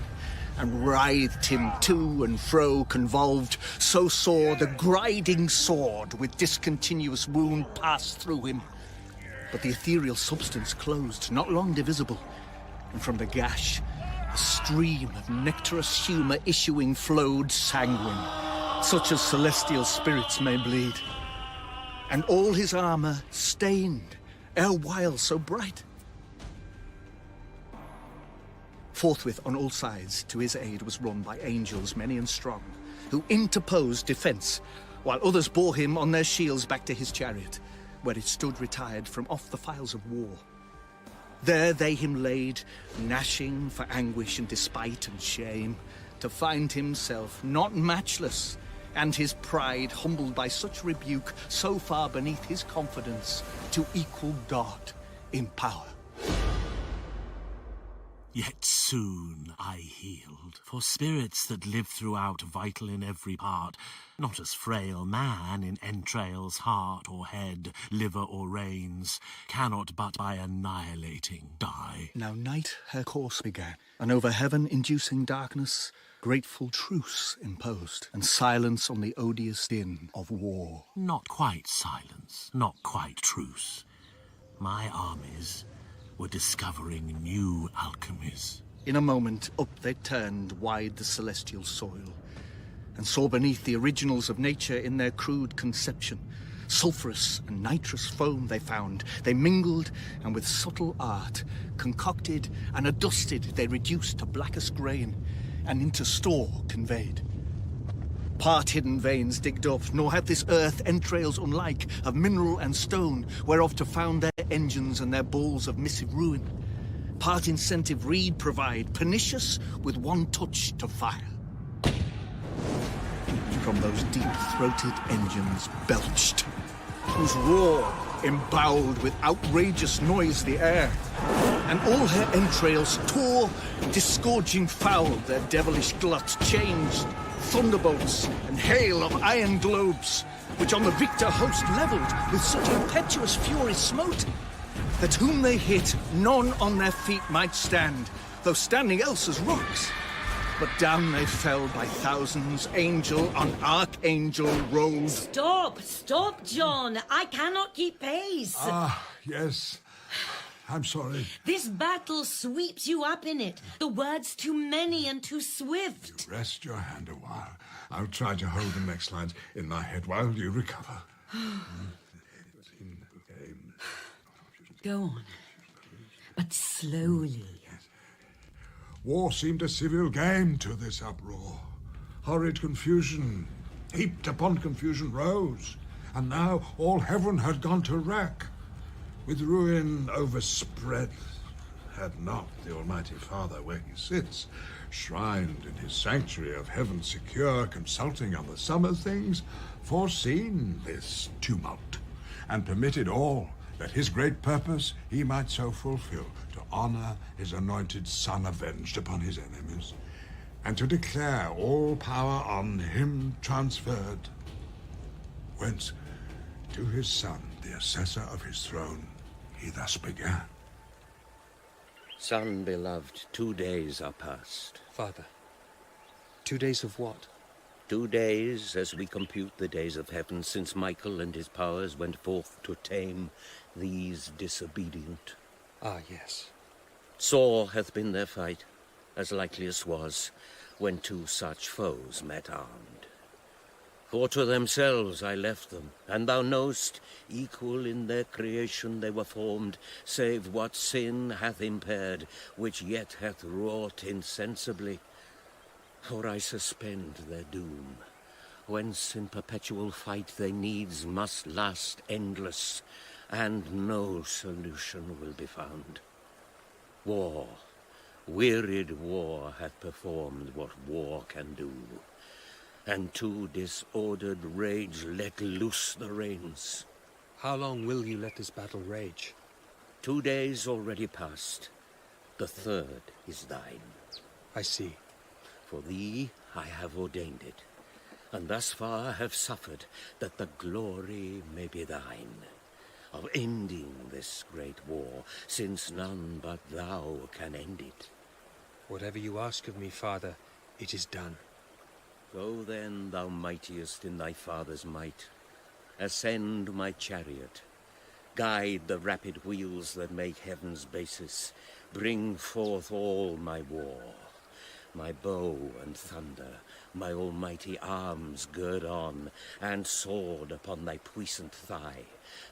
and writhed him to and fro convolved, so sore the griding sword with discontinuous wound passed through him. But the ethereal substance closed, not long divisible, and from the gash a stream of nectarous humour issuing flowed sanguine, such as celestial spirits may bleed. And all his armour stained, erewhile so bright. Forthwith on all sides to his aid was run by angels many and strong, who interposed defence, while others bore him on their shields back to his chariot, where it stood retired from off the files of war. There they him laid, gnashing for anguish and despite and shame, to find himself not matchless, and his pride humbled by such rebuke so far beneath his confidence to equal God in power. Yet soon I healed, for spirits that live throughout, vital in every part, not as frail man in entrails, heart or head, liver or reins, cannot but by annihilating die. Now night her course began, and over heaven inducing darkness, grateful truce imposed, and silence on the odious din of war. Not quite silence, not quite truce. My armies were discovering new alchemies. In a moment up they turned wide the celestial soil, and saw beneath the originals of nature in their crude conception. Sulphurous and nitrous foam they found, they mingled, and with subtle art, concocted and adusted they reduced to blackest grain, and into store conveyed. Part-hidden veins digged up, nor had this earth entrails unlike of mineral and stone, whereof to found their engines and their balls of missive ruin. Part incentive reed provide, pernicious with one touch to fire. From those deep-throated engines belched, whose roar emboweled with outrageous noise the air, and all her entrails tore, disgorging foul their devilish glut, changed thunderbolts and hail of iron globes, which on the victor host levelled with such impetuous fury smote, that whom they hit, none on their feet might stand, though standing else as rocks. But down they fell by thousands, angel on archangel rolled. Stop, John! I cannot keep pace! Ah, yes. I'm sorry. This battle sweeps you up in it. The word's too many and too swift. You rest your hand a while. I'll try to hold the next lines in my head while you recover. Go on, but slowly. War seemed a civil game to this uproar. Horrid confusion, heaped upon confusion rose, and now all heaven had gone to wreck. With ruin overspread, had not the Almighty Father where he sits, shrined in his sanctuary of heaven secure, consulting on the summer things, foreseen this tumult, and permitted all that his great purpose he might so fulfill, to honour his anointed Son avenged upon his enemies, and to declare all power on him transferred, whence to his Son, the assessor of his throne, he thus began. Son beloved, 2 days are past. Father, 2 days of what? 2 days, as we compute the days of heaven, since Michael and his powers went forth to tame these disobedient. Ah, yes. Sore hath been their fight, as likeliest was, when two such foes met armed. For to themselves I left them, and thou know'st, equal in their creation they were formed, save what sin hath impaired, which yet hath wrought insensibly. For I suspend their doom, whence in perpetual fight they needs must last endless, and no solution will be found. War, wearied war, hath performed what war can do, and to disordered rage let loose the reins. How long will you let this battle rage? 2 days already past. The third is thine. I see. For thee I have ordained it, and thus far have suffered, that the glory may be thine, of ending this great war, since none but thou can end it. Whatever you ask of me, Father, it is done. Go then, thou mightiest in thy father's might. Ascend my chariot. Guide the rapid wheels that make heaven's basis. Bring forth all my war. My bow and thunder, my almighty arms gird on, and sword upon thy puissant thigh.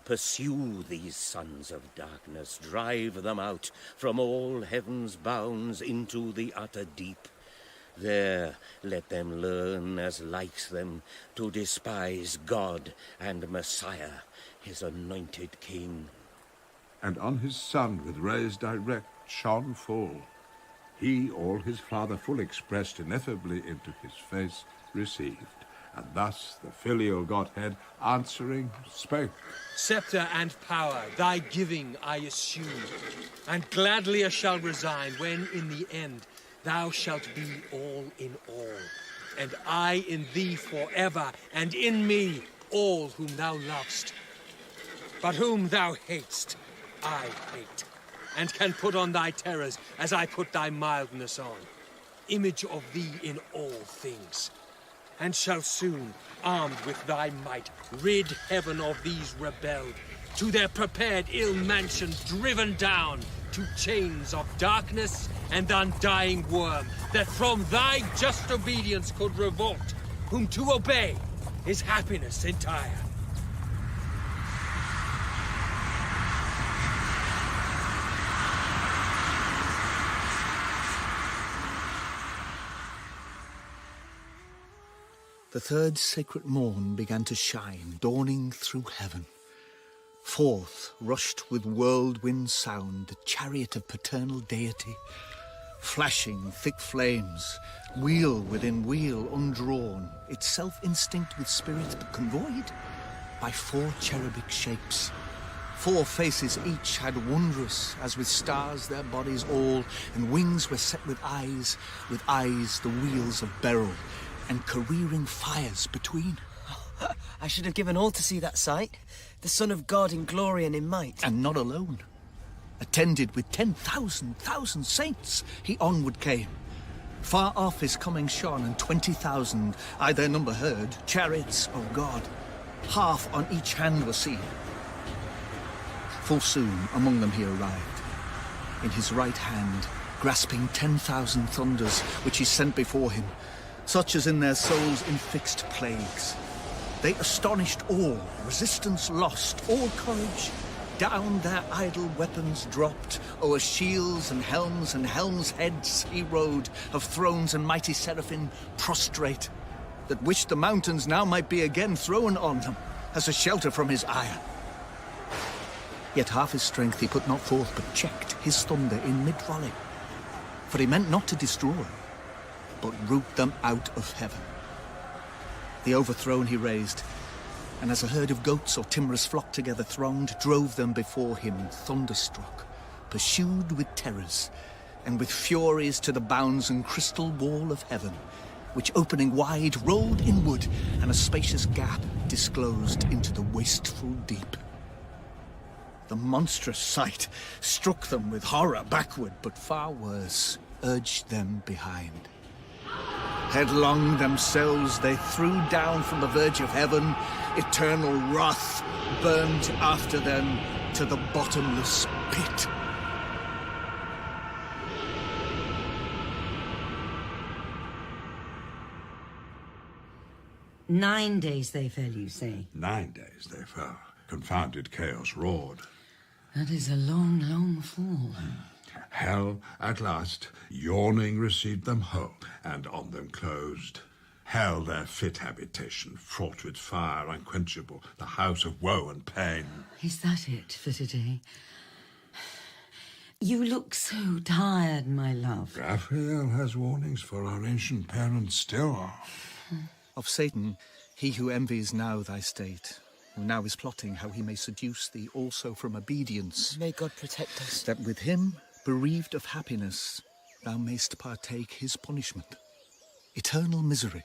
Pursue these sons of darkness, drive them out from all heaven's bounds into the utter deep. There let them learn, as likes them, to despise God and Messiah, his anointed king. And on his son with rays direct shone full. He all his father full expressed ineffably into his face received, and thus the filial Godhead answering spake. Sceptre and power thy giving I assume, and gladlier shall resign when in the end thou shalt be all in all, and I in thee forever, and in me all whom thou lovest. But whom thou hatest, I hate, and can put on thy terrors as I put thy mildness on, image of thee in all things, and shall soon, armed with thy might, rid heaven of these rebelled, to their prepared ill mansion driven down, to chains of darkness and undying worm, that from thy just obedience could revolt, whom to obey is happiness entire. The third sacred morn began to shine, dawning through heaven. Forth rushed with whirlwind sound the chariot of paternal deity, flashing thick flames, wheel within wheel undrawn, itself instinct with spirit but convoyed by 4 cherubic shapes. 4 faces each had wondrous, as with stars their bodies all, and wings were set with eyes the wheels of beryl, and careering fires between. I should have given all to see that sight. The Son of God in glory and in might. And not alone. Attended with 10,000 saints, he onward came. Far off his coming shone, and 20,000, I their number heard, chariots of God. Half on each hand were seen. Full soon among them he arrived. In his right hand, grasping 10,000 thunders, which he sent before him, such as in their souls infixed plagues. They astonished all, resistance lost, all courage. Down their idle weapons dropped, o'er shields and helms' heads he rode, of thrones and mighty seraphim prostrate, that wished the mountains now might be again thrown on them, as a shelter from his ire. Yet half his strength he put not forth, but checked his thunder in mid-volley. For he meant not to destroy, but root them out of heaven. The overthrown he raised, and as a herd of goats or timorous flock together thronged, drove them before him thunderstruck, pursued with terrors, and with furies to the bounds and crystal wall of heaven, which opening wide rolled inward, and a spacious gap disclosed into the wasteful deep. The monstrous sight struck them with horror backward, but far worse urged them behind. Headlong themselves they threw down from the verge of heaven. Eternal wrath burned after them to the bottomless pit. "9 days they fell, you say? 9 days they fell. Confounded chaos roared. That is a long, long fall. Hell, at last, yawning received them whole, and on them closed. Hell, their fit habitation, fraught with fire unquenchable, the house of woe and pain. Is that it for today? You look so tired, my love. Raphael has warnings for our ancient parents still. Of Satan, he who envies now thy state, who now is plotting how he may seduce thee also from obedience. May God protect us. That with him, bereaved of happiness, thou mayst partake his punishment. Eternal misery,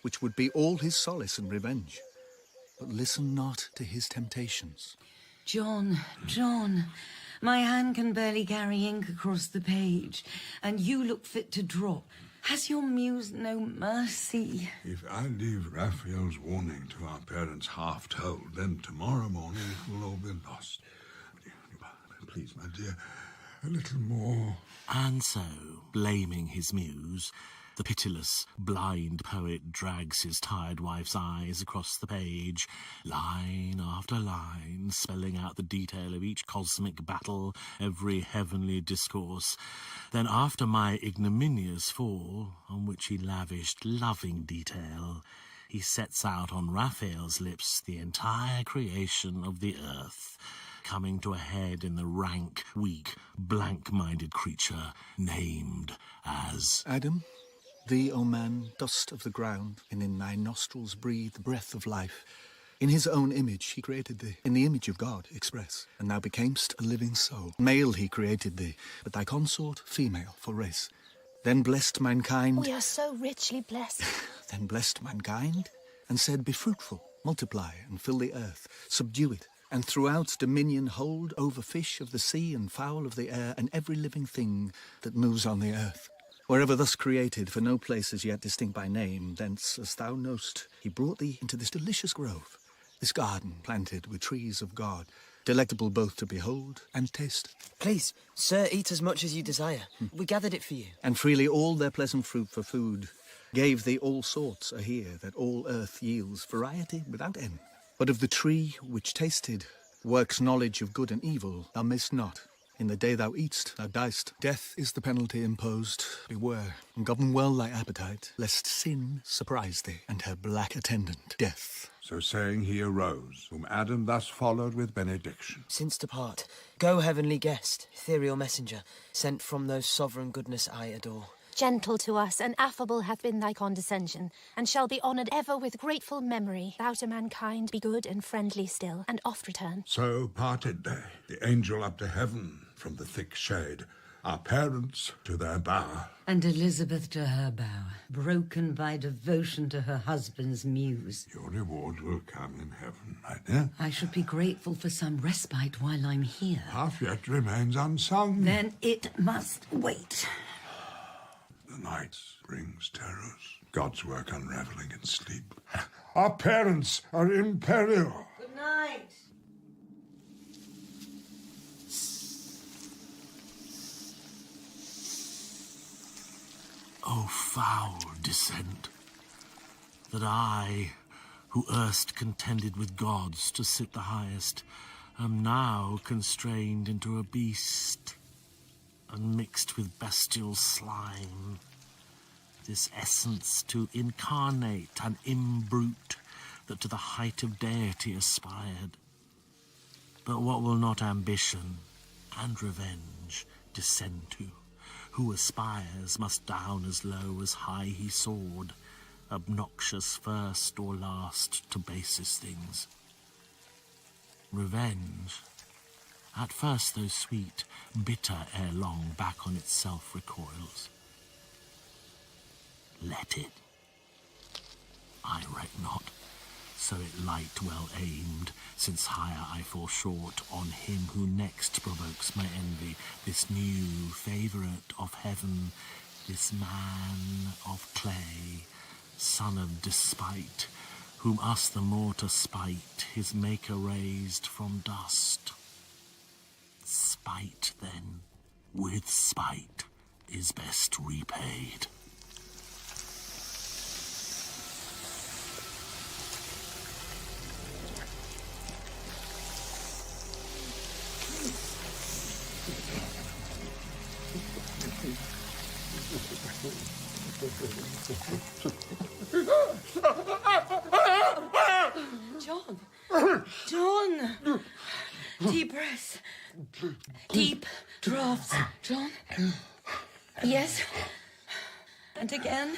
which would be all his solace and revenge. But listen not to his temptations. John, my hand can barely carry ink across the page, and you look fit to drop. Has your muse no mercy? If I leave Raphael's warning to our parents half told, then tomorrow morning it will all be lost. Please, my dear, a little more. And so, blaming his muse, the pitiless, blind poet drags his tired wife's eyes across the page, line after line, spelling out the detail of each cosmic battle, every heavenly discourse. Then, after my ignominious fall, on which he lavished loving detail, he sets out on Raphael's lips the entire creation of the earth, coming to a head in the rank, weak, blank-minded creature named as Adam. Thee, O man, dust of the ground, and in thy nostrils breathe the breath of life. In his own image he created thee, in the image of God express, and thou becamest a living soul. Male he created thee, but thy consort female for race. Then blessed mankind... We are so richly blessed. Then blessed mankind, and said, be fruitful, multiply, and fill the earth, subdue it, and throughout dominion hold over fish of the sea and fowl of the air, and every living thing that moves on the earth. Wherever thus created, for no place is yet distinct by name, thence, as thou knowst, he brought thee into this delicious grove, this garden planted with trees of God, delectable both to behold and taste. Please, sir, eat as much as you desire. We gathered it for you. And freely all their pleasant fruit for food, gave thee all sorts a here, that all earth yields, variety without end. But of the tree which tasted, works knowledge of good and evil, thou mayst not. In the day thou eat'st, thou diest. Death is the penalty imposed. Beware, and govern well thy appetite, lest sin surprise thee, and her black attendant, death. So saying, he arose, whom Adam thus followed with benediction. Since depart, go heavenly guest, ethereal messenger, sent from those sovereign goodness I adore. Gentle to us and affable hath been thy condescension, and shall be honoured ever with grateful memory. Thou to mankind be good and friendly still, and oft return. So parted they, the angel up to heaven from the thick shade, our parents to their bower. And Elizabeth to her bower, broken by devotion to her husband's muse. Your reward will come in heaven, my dear. I should be grateful for some respite while I'm here. Half yet remains unsung. Then it must wait. The night brings terrors, God's work unraveling in sleep. Our parents are in peril. Good night. O foul descent, that I, who erst contended with gods to sit the highest, am now constrained into a beast, and mixed with bestial slime, this essence to incarnate and imbrute that to the height of deity aspired. But what will not ambition and revenge descend to? Who aspires must down as low as high he soared, obnoxious first or last to basest things. Revenge, at first though sweet, bitter ere long back on itself recoils. Let it. I reck not, so it light well aimed, since higher I fall short on him who next provokes my envy, this new favourite of heaven, this man of clay, son of despite, whom us the more to spite, his maker raised from dust. Spite, then, with spite, is best repaid. Thank you. John! John! Deep breaths. Deep draughts. John? Yes? And again?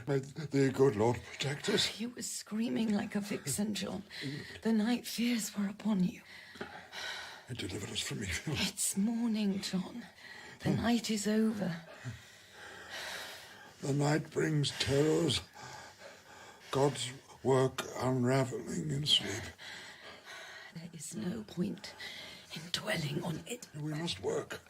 May the good Lord protect us. You were screaming like a vixen, John. The night fears were upon you. Deliver us from evil. It's morning, John. The night is over. The night brings terrors. God's work unraveling in sleep. There is no point in dwelling on it. We must work.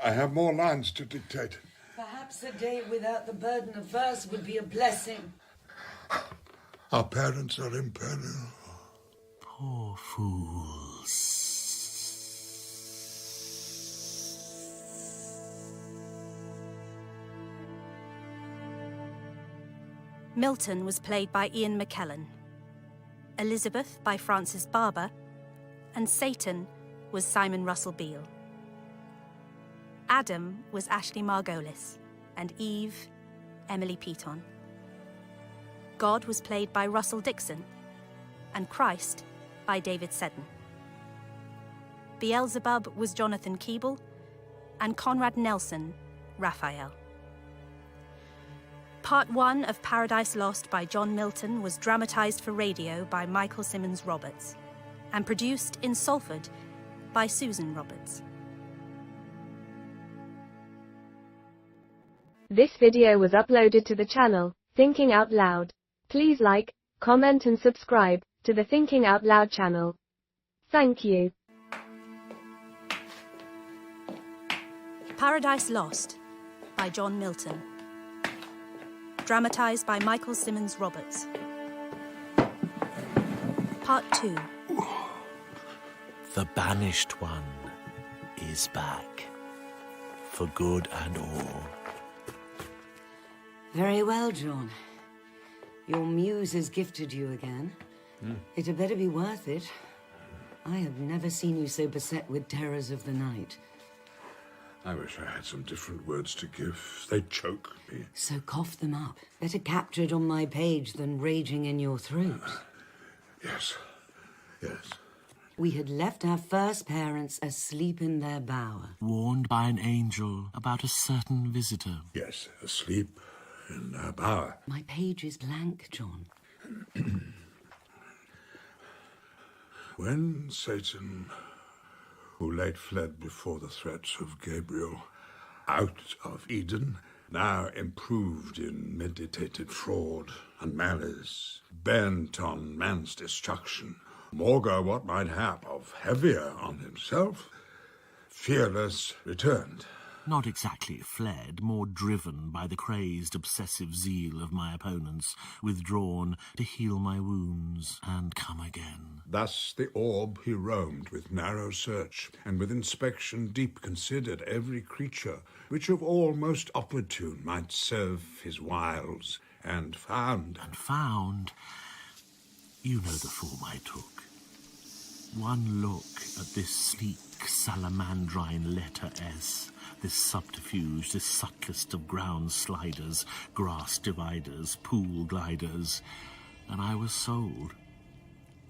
I have more lines to dictate. Perhaps a day without the burden of verse would be a blessing. Our parents are in peril. Poor fools. Milton was played by Ian McKellen, Elizabeth by Frances Barber, and Satan was Simon Russell Beale. Adam was Ashley Margolis, and Eve, Emily Pithon. God was played by Russell Dixon, and Christ by David Seddon. Beelzebub was Jonathan Keeble, and Conrad Nelson, Raphael. Part 1 of Paradise Lost by John Milton was dramatised for radio by Michael Symmons Roberts, and produced in Salford by Susan Roberts. This video was uploaded to the channel, Thinking Out Loud. Please like, comment and subscribe to the Thinking Out Loud channel. Thank you. Paradise Lost by John Milton. Dramatised by Michael Symmons Roberts. Part 2. The banished one is back, for good and all. Very well, John. Your muse has gifted you again. It had better be worth it. I have never seen you so beset with terrors of the night. I wish I had some different words to give. They choke me. So cough them up. Better captured on my page than raging in your throat. Yes. Yes. We had left our first parents asleep in their bower. Warned by an angel about a certain visitor. Yes, asleep in their bower. My page is blank, John. When Satan, who late fled before the threats of Gabriel, out of Eden, now improved in meditated fraud and malice, bent on man's destruction, maugre what might hap of heavier on himself, fearless returned. Not exactly fled, more driven by the crazed, obsessive zeal of my opponents, withdrawn to heal my wounds and come again. Thus the orb he roamed with narrow search, and with inspection deep considered every creature, which of all most opportune might serve his wiles, and found... You know the form I took. One look at this sleek salamandrine letter S, this subterfuge, this subtlest of ground sliders, grass dividers, pool gliders, and I was sold.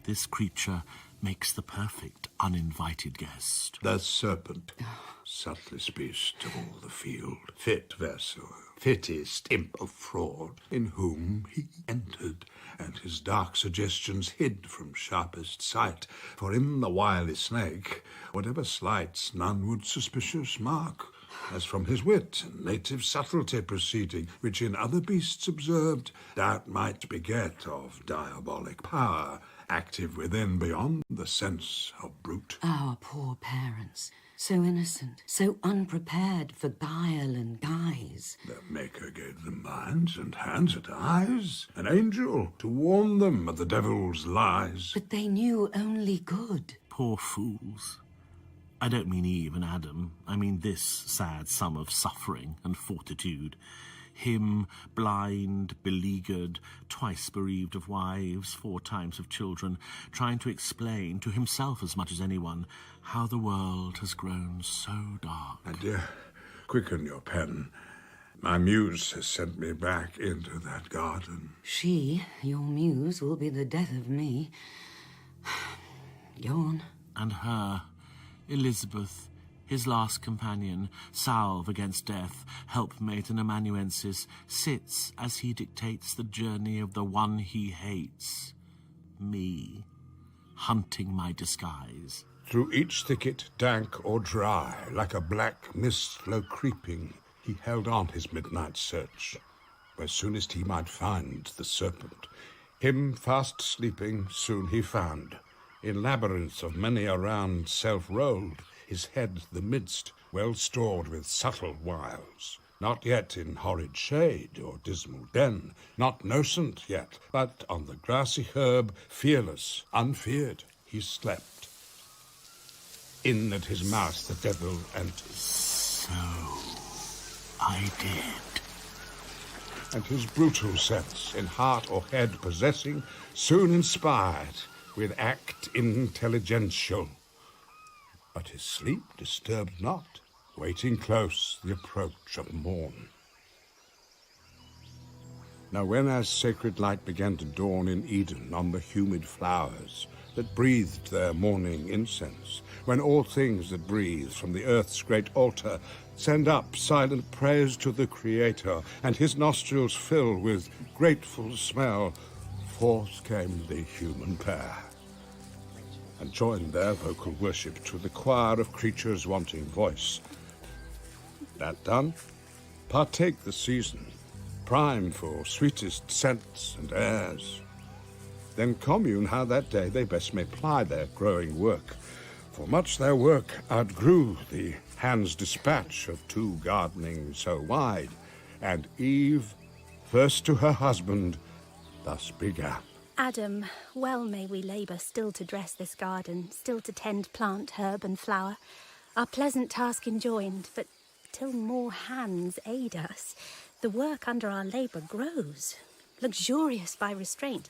This creature makes the perfect uninvited guest. The serpent, subtlest beast of all the field, fit vessel, fittest imp of fraud, in whom he entered, and his dark suggestions hid from sharpest sight. For in the wily snake, whatever slights none would suspicious mark, as from his wit and native subtlety proceeding, which in other beasts observed, doubt might beget of diabolic power, active within beyond the sense of brute. Our poor parents, so innocent, so unprepared for guile and guise. Their Maker gave them minds and hands and eyes, an angel to warn them of the devil's lies. But they knew only good. Poor fools. I don't mean Eve and Adam. I mean this sad sum of suffering and fortitude. Him, blind, beleaguered, twice bereaved of wives, 4 times of children, trying to explain to himself as much as anyone how the world has grown so dark. My dear, quicken your pen. My muse has sent me back into that garden. She, your muse, will be the death of me. Go on. And her, Elizabeth, his last companion, salve against death, helpmate and amanuensis, sits as he dictates the journey of the one he hates, me, hunting my disguise. Through each thicket, dank or dry, like a black mist low creeping, he held on his midnight search, where soonest he might find the serpent. Him fast sleeping soon he found, in labyrinths of many a round self-rolled, his head the midst, well stored with subtle wiles. Not yet in horrid shade or dismal den, not nascent yet, but on the grassy herb, fearless, unfeared, he slept. In at his mouth the devil entered. So I did. And his brutal sense, in heart or head possessing, soon inspired with act intelligential. But his sleep disturbed not, waiting close the approach of morn. Now when as sacred light began to dawn in Eden on the humid flowers that breathed their morning incense, when all things that breathe from the earth's great altar send up silent praise to the Creator, and his nostrils fill with grateful smell, forth came the human pair, and joined their vocal worship to the choir of creatures wanting voice. That done, partake the season, prime for sweetest scents and airs. Then commune how that day they best may ply their growing work, for much their work outgrew the hand's dispatch of two gardening so wide, and Eve, first to her husband, thus began. Adam, well may we labour still to dress this garden, still to tend plant, herb and flower, our pleasant task enjoined, but till more hands aid us, the work under our labour grows, luxurious by restraint.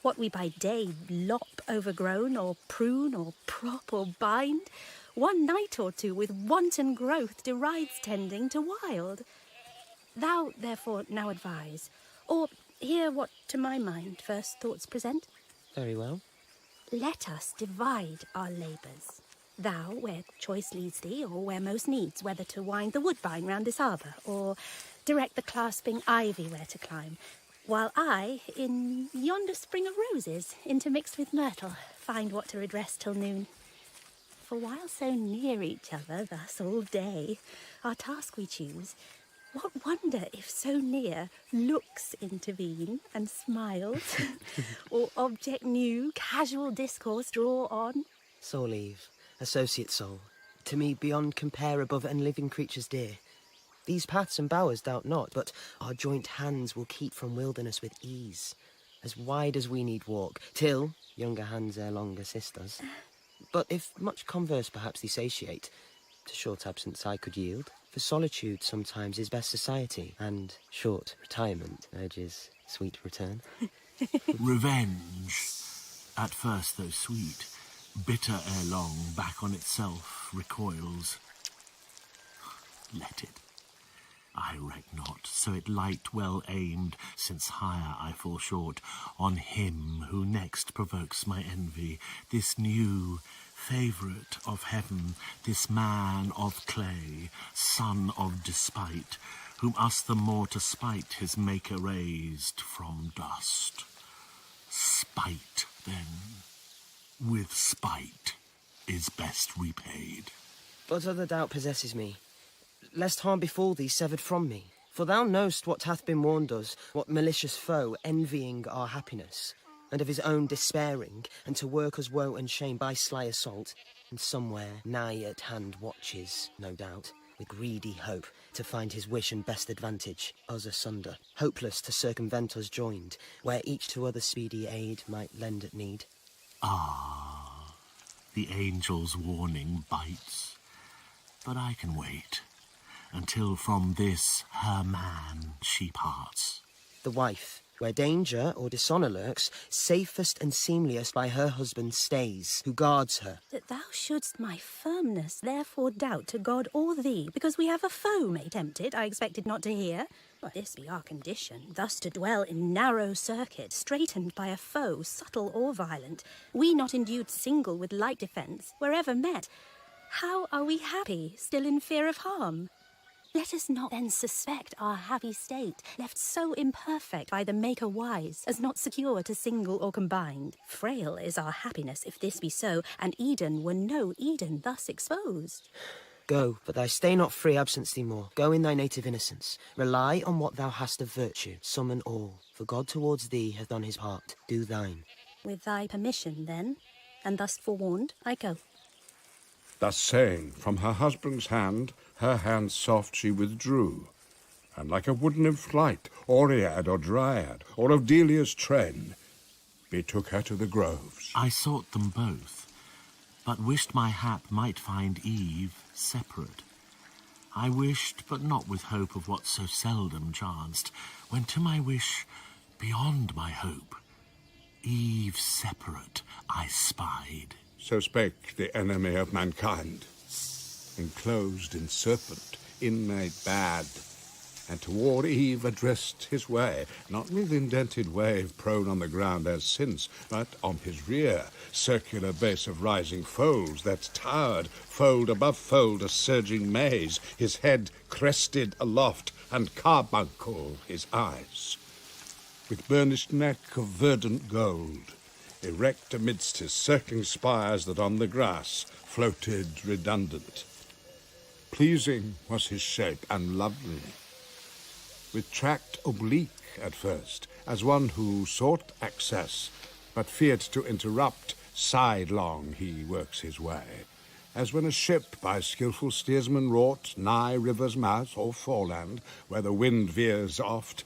What we by day lop overgrown, or prune, or prop, or bind, one night or two with wanton growth derides tending to wild. Thou, therefore, now advise, or hear what to my mind first thoughts present. Very well. Let us divide our labours. Thou, where choice leads thee, or where most needs, whether to wind the woodbine round this arbour, or direct the clasping ivy where to climb, while I, in yonder spring of roses, intermixed with myrtle, find what to redress till noon. For while so near each other, thus all day, our task we choose, what wonder if so near looks intervene and smiles, or object new, casual discourse draw on? Soul Eve, associate soul, to me beyond compare above and living creatures dear. These paths and bowers doubt not, but our joint hands will keep from wilderness with ease, as wide as we need walk, till younger hands ere long assist us. But if much converse perhaps thee satiate, to short absence I could yield, for solitude sometimes is best society, and short retirement urges sweet return. Revenge, at first though sweet, bitter ere long, back on itself recoils. Let it. I reck not, so it light well aimed, since higher I fall short, on him who next provokes my envy, this new favourite of heaven, this man of clay, son of despite, whom us the more to spite his maker raised from dust. Spite, then, with spite, is best repaid. But other doubt possesses me, lest harm befall thee severed from me. For thou know'st what hath been warned us, what malicious foe envying our happiness, and of his own despairing, and to work us woe and shame by sly assault, and somewhere nigh at hand watches, no doubt, with greedy hope, to find his wish and best advantage, us asunder, hopeless to circumvent us joined, where each to other speedy aid might lend at need. Ah, the angel's warning bites, but I can wait, until from this her man she parts. The wife, Where danger or dishonour lurks, safest and seemliest by her husband stays, who guards her. That thou shouldst my firmness therefore doubt to God or thee, because we have a foe may tempt it, I expected not to hear. But this be our condition, thus to dwell in narrow circuit, straitened by a foe, subtle or violent, we not endued single with light defence, wherever met. How are we happy, still in fear of harm? Let us not then suspect our happy state, left so imperfect by the Maker wise, as not secure to single or combined. Frail is our happiness, if this be so, and Eden were no Eden thus exposed. Go, but thy stay not free absence thee more. Go in thy native innocence. Rely on what thou hast of virtue, summon all. For God towards thee hath done his part. Do thine. With thy permission, then, and thus forewarned, I go. Thus saying, from her husband's hand, her hand soft she withdrew, and like a wood nymph light, Oread or Dryad, or of Delia's train, betook her to the groves. I sought them both, but wished my hap might find Eve separate. I wished, but not with hope of what so seldom chanced, when to my wish, beyond my hope, Eve separate I spied. So spake the enemy of mankind, enclosed in serpent, inmate bad, and toward Eve addressed his way, not with indented wave prone on the ground as since, but on his rear, circular base of rising folds that towered, fold above fold, a surging maze, his head crested aloft, and carbuncle his eyes. With burnished neck of verdant gold, erect amidst his circling spires that on the grass floated redundant. Pleasing was his shape and lovely, with tract oblique at first, as one who sought access, but feared to interrupt, sidelong he works his way, as when a ship by skilful steersman wrought nigh river's mouth or foreland, where the wind veers oft,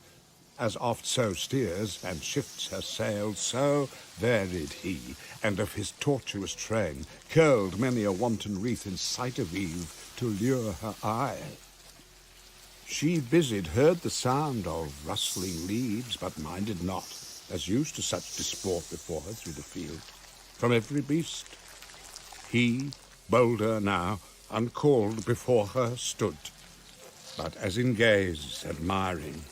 as oft so steers and shifts her sails, so varied he, and of his tortuous train curled many a wanton wreath in sight of Eve to lure her eye. She busied heard the sound of rustling leaves, but minded not, as used to such disport before her through the field, from every beast. He, bolder now, uncalled before her stood, but as in gaze admiring,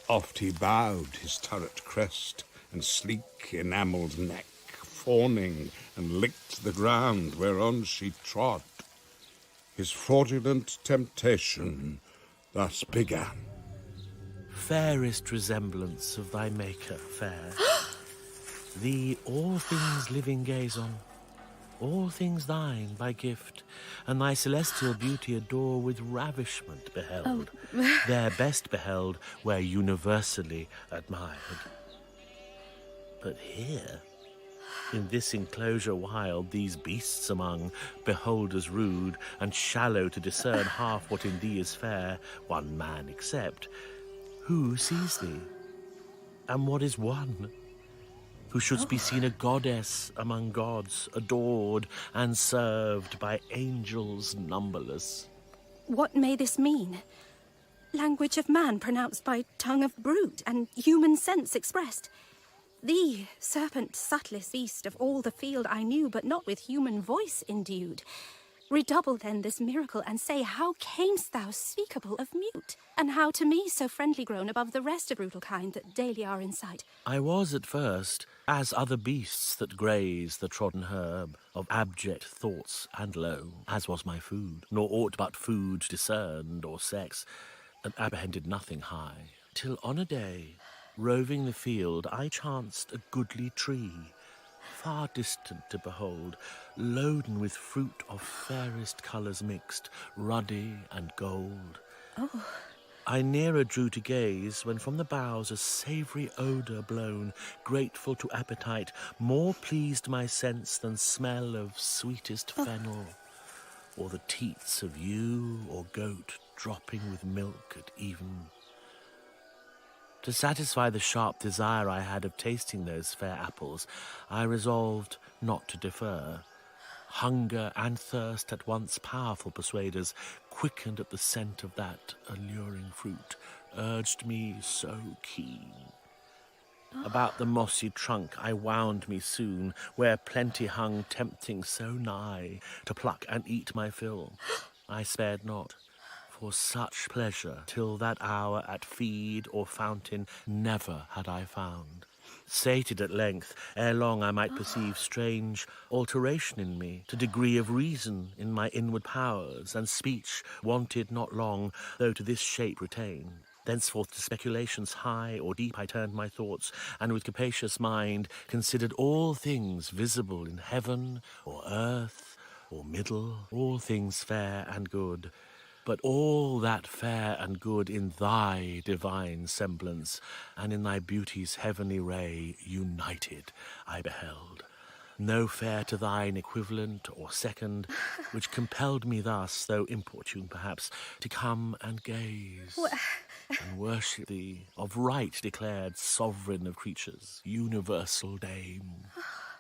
oft he bowed his turret crest and sleek enamelled neck, fawning, and licked the ground whereon she trod. His fraudulent temptation thus began. Fairest resemblance of thy Maker, fair, thee all things living gaze on, all things thine by gift, and thy celestial beauty adore with ravishment beheld, their best beheld where universally admired. But here, in this enclosure wild, these beasts among, beholders rude, and shallow to discern half what in thee is fair, one man except, who sees thee, and what is one? Who shouldst be seen a goddess among gods, adored and served by angels numberless. What may this mean? Language of man pronounced by tongue of brute, and human sense expressed. Thee, serpent, subtlest beast of all the field I knew, but not with human voice endued. Redouble then this miracle, and say, how camest thou speakable of mute? And how to me so friendly grown above the rest of brutal kind that daily are in sight? I was at first, as other beasts that graze the trodden herb, of abject thoughts and low, as was my food, nor aught but food discerned or sex, and apprehended nothing high, till on a day, roving the field, I chanced a goodly tree, far distant to behold, loaden with fruit of fairest colours mixed, ruddy and gold. Oh. I nearer drew to gaze, when from the boughs a savoury odour blown, grateful to appetite, more pleased my sense than smell of sweetest fennel, or the teats of ewe or goat dropping with milk at even. To satisfy the sharp desire I had of tasting those fair apples, I resolved not to defer. Hunger and thirst, at once powerful persuaders, quickened at the scent of that alluring fruit, urged me so keen, About the mossy trunk I wound me soon, where plenty hung tempting so nigh, to pluck and eat my fill. I spared not, for such pleasure, till that hour at feed or fountain never had I found. Sated at length, ere long I might perceive strange alteration in me, to degree of reason in my inward powers, and speech wanted not long, though to this shape retain. Thenceforth to speculations high or deep I turned my thoughts, and with capacious mind considered all things visible in heaven or earth or middle, all things fair and good. But all that fair and good in thy divine semblance, and in thy beauty's heavenly ray united I beheld. No fair to thine equivalent or second, which compelled me thus, though importune perhaps, to come and gaze and worship thee, of right declared sovereign of creatures, universal dame.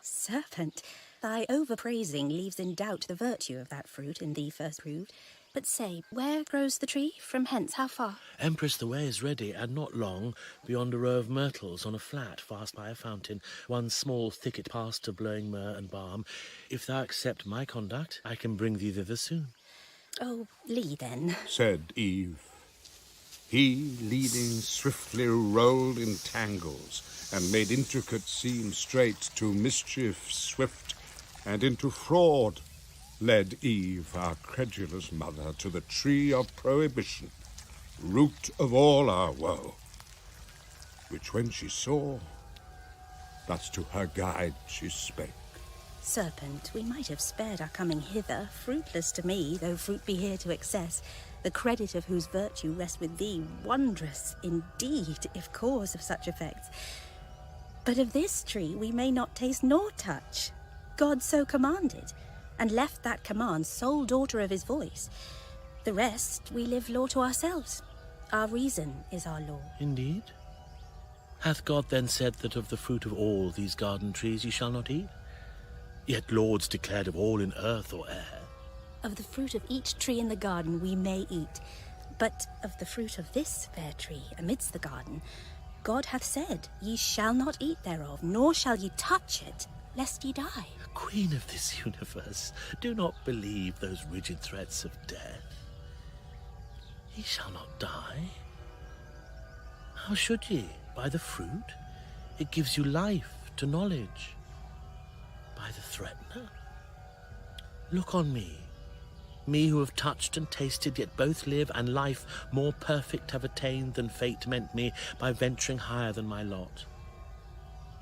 Serpent, thy overpraising leaves in doubt the virtue of that fruit in thee first proved. But say, where grows the tree? From hence how far? Empress, the way is ready, and not long, beyond a row of myrtles on a flat fast by a fountain, one small thicket past of blowing myrrh and balm. If thou accept my conduct, I can bring thee thither soon. Oh, lead then, said Eve. He, leading, swiftly rolled in tangles, and made intricate seem straight to mischief swift, and into fraud led Eve, our credulous mother, to the tree of prohibition, root of all our woe, which when she saw, thus to her guide she spake. Serpent, we might have spared our coming hither, fruitless to me, though fruit be here to excess, the credit of whose virtue rests with thee, wondrous indeed, if cause of such effects. But of this tree we may not taste nor touch. God so commanded, and left that command sole daughter of his voice. The rest we live law to ourselves. Our reason is our law. Indeed? Hath God then said that of the fruit of all these garden trees ye shall not eat? Yet lords declared of all in earth or air. Of the fruit of each tree in the garden we may eat, but of the fruit of this fair tree amidst the garden, God hath said, ye shall not eat thereof, nor shall ye touch it, lest ye die. Queen of this universe, do not believe those rigid threats of death. Ye shall not die. How should ye? By the fruit? It gives you life to knowledge. By the threatener? Look on me, me who have touched and tasted, yet both live, and life more perfect have attained than fate meant me by venturing higher than my lot.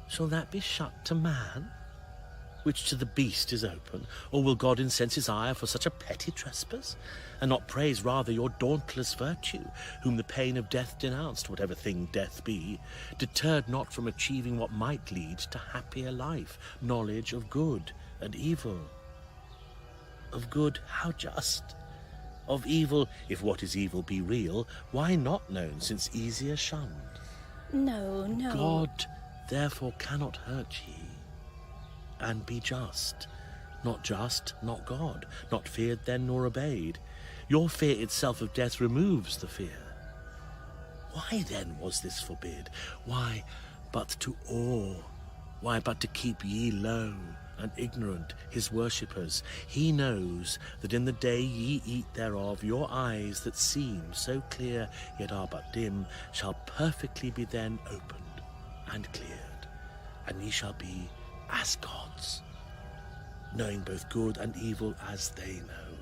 Shall that be shut to man, which to the beast is open? Or will God incense his ire for such a petty trespass, and not praise rather your dauntless virtue, whom the pain of death denounced, whatever thing death be, deterred not from achieving what might lead to happier life, knowledge of good and evil? Of good, how just? Of evil, if what is evil be real, why not known, since easier shunned? No. God therefore cannot hurt ye, and be just. Not just, not God, not feared then nor obeyed. Your fear itself of death removes the fear. Why then was this forbid? Why but to awe? Why but to keep ye low and ignorant, his worshippers? He knows that in the day ye eat thereof, your eyes that seem so clear, yet are but dim, shall perfectly be then opened and cleared, and ye shall be as gods, knowing both good and evil as they know.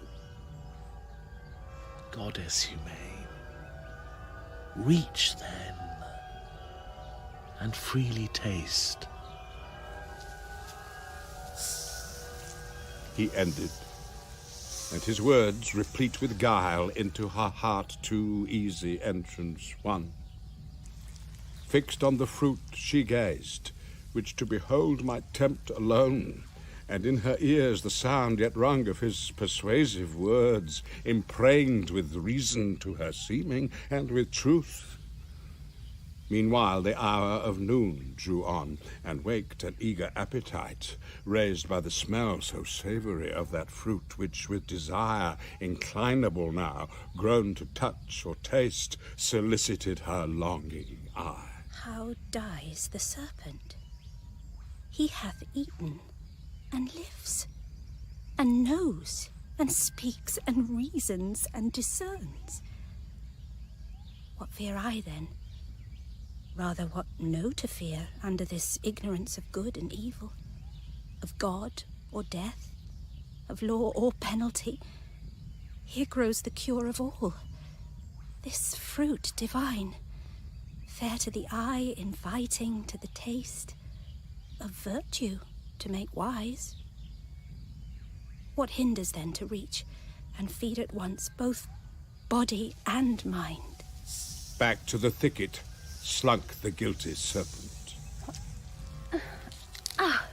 Goddess humane, reach then, and freely taste. He ended, and his words, replete with guile, into her heart too easy entrance won. Fixed on the fruit she gazed, which to behold might tempt alone, and in her ears the sound yet rung of his persuasive words, impregned with reason to her seeming, and with truth. Meanwhile the hour of noon drew on, and waked an eager appetite, raised by the smell so savoury of that fruit, which with desire inclinable now, grown to touch or taste, solicited her longing eye. How dies the serpent? He hath eaten, and lives, and knows, and speaks, and reasons, and discerns. What fear I then? Rather what know to fear under this ignorance of good and evil, of God or death, of law or penalty. Here grows the cure of all. This fruit divine, fair to the eye, inviting to the taste, of virtue to make wise. What hinders then to reach and feed at once both body and mind? Back to the thicket slunk the guilty serpent. Ah!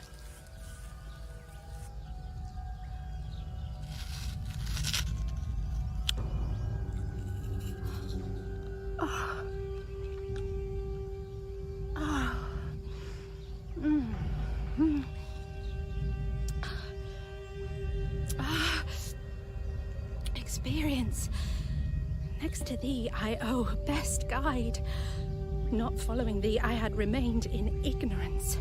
Experience. Next to thee I owe best guide. Not following thee I had remained in ignorance.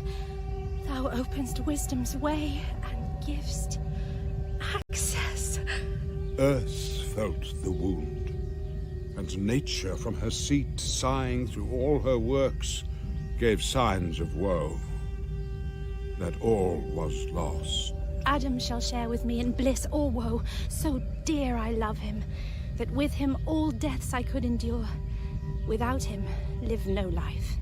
Thou openst wisdom's way and givest access. Earth felt the wound, and nature from her seat, sighing through all her works, gave signs of woe, that all was lost. Adam shall share with me in bliss or woe. So dear I love him, that with him all deaths I could endure. Without him, live no life.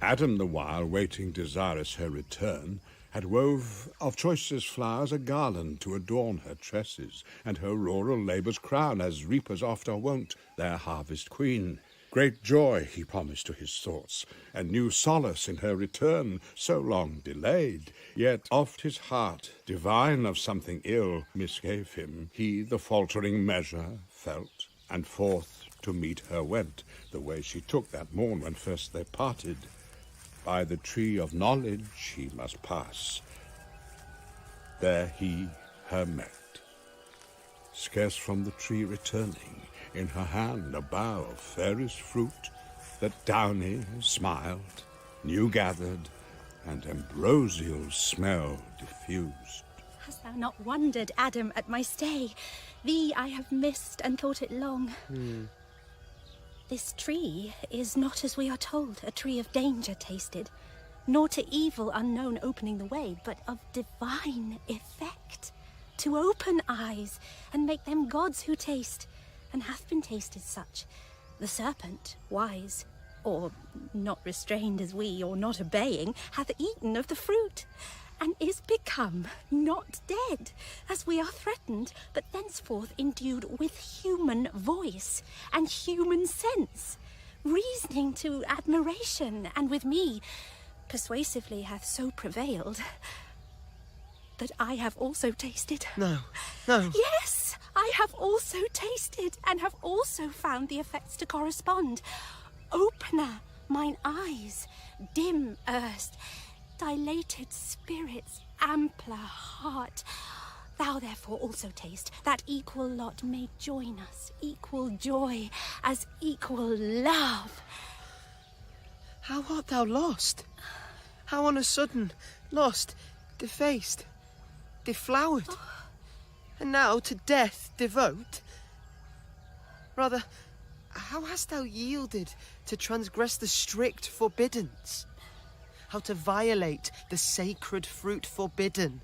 Adam, the while waiting desirous her return, had wove of choicest flowers a garland to adorn her tresses, and her rural labours crown, as reapers oft are wont, their harvest queen. Great joy he promised to his thoughts, and new solace in her return, so long delayed. Yet oft his heart, divine of something ill, misgave him. He the faltering measure felt, and forth to meet her went, the way she took that morn when first they parted. By the tree of knowledge he must pass. There he her met. Scarce from the tree returning, in her hand a bough of fairest fruit, that downy smiled, new gathered, and ambrosial smell diffused. Hast thou not wondered, Adam, at my stay? Thee I have missed and thought it long. This tree is not, as we are told, a tree of danger tasted, nor to evil unknown opening the way, but of divine effect, to open eyes, and make them gods who taste, and hath been tasted such. The serpent, wise, or not restrained as we, or not obeying, hath eaten of the fruit, and is become not dead, as we are threatened, but thenceforth endued with human voice and human sense, reasoning to admiration, and with me persuasively hath so prevailed that I have also tasted. No. Yes, I have also tasted, and have also found the effects to correspond. Opener mine eyes, dim erst, dilated spirits, ampler heart. Thou therefore also taste, that equal lot may join us, equal joy as equal love. How art thou lost? How on a sudden, lost, defaced, deflowered, and now to death devote? Rather, how hast thou yielded to transgress the strict forbiddance? How to violate the sacred fruit forbidden?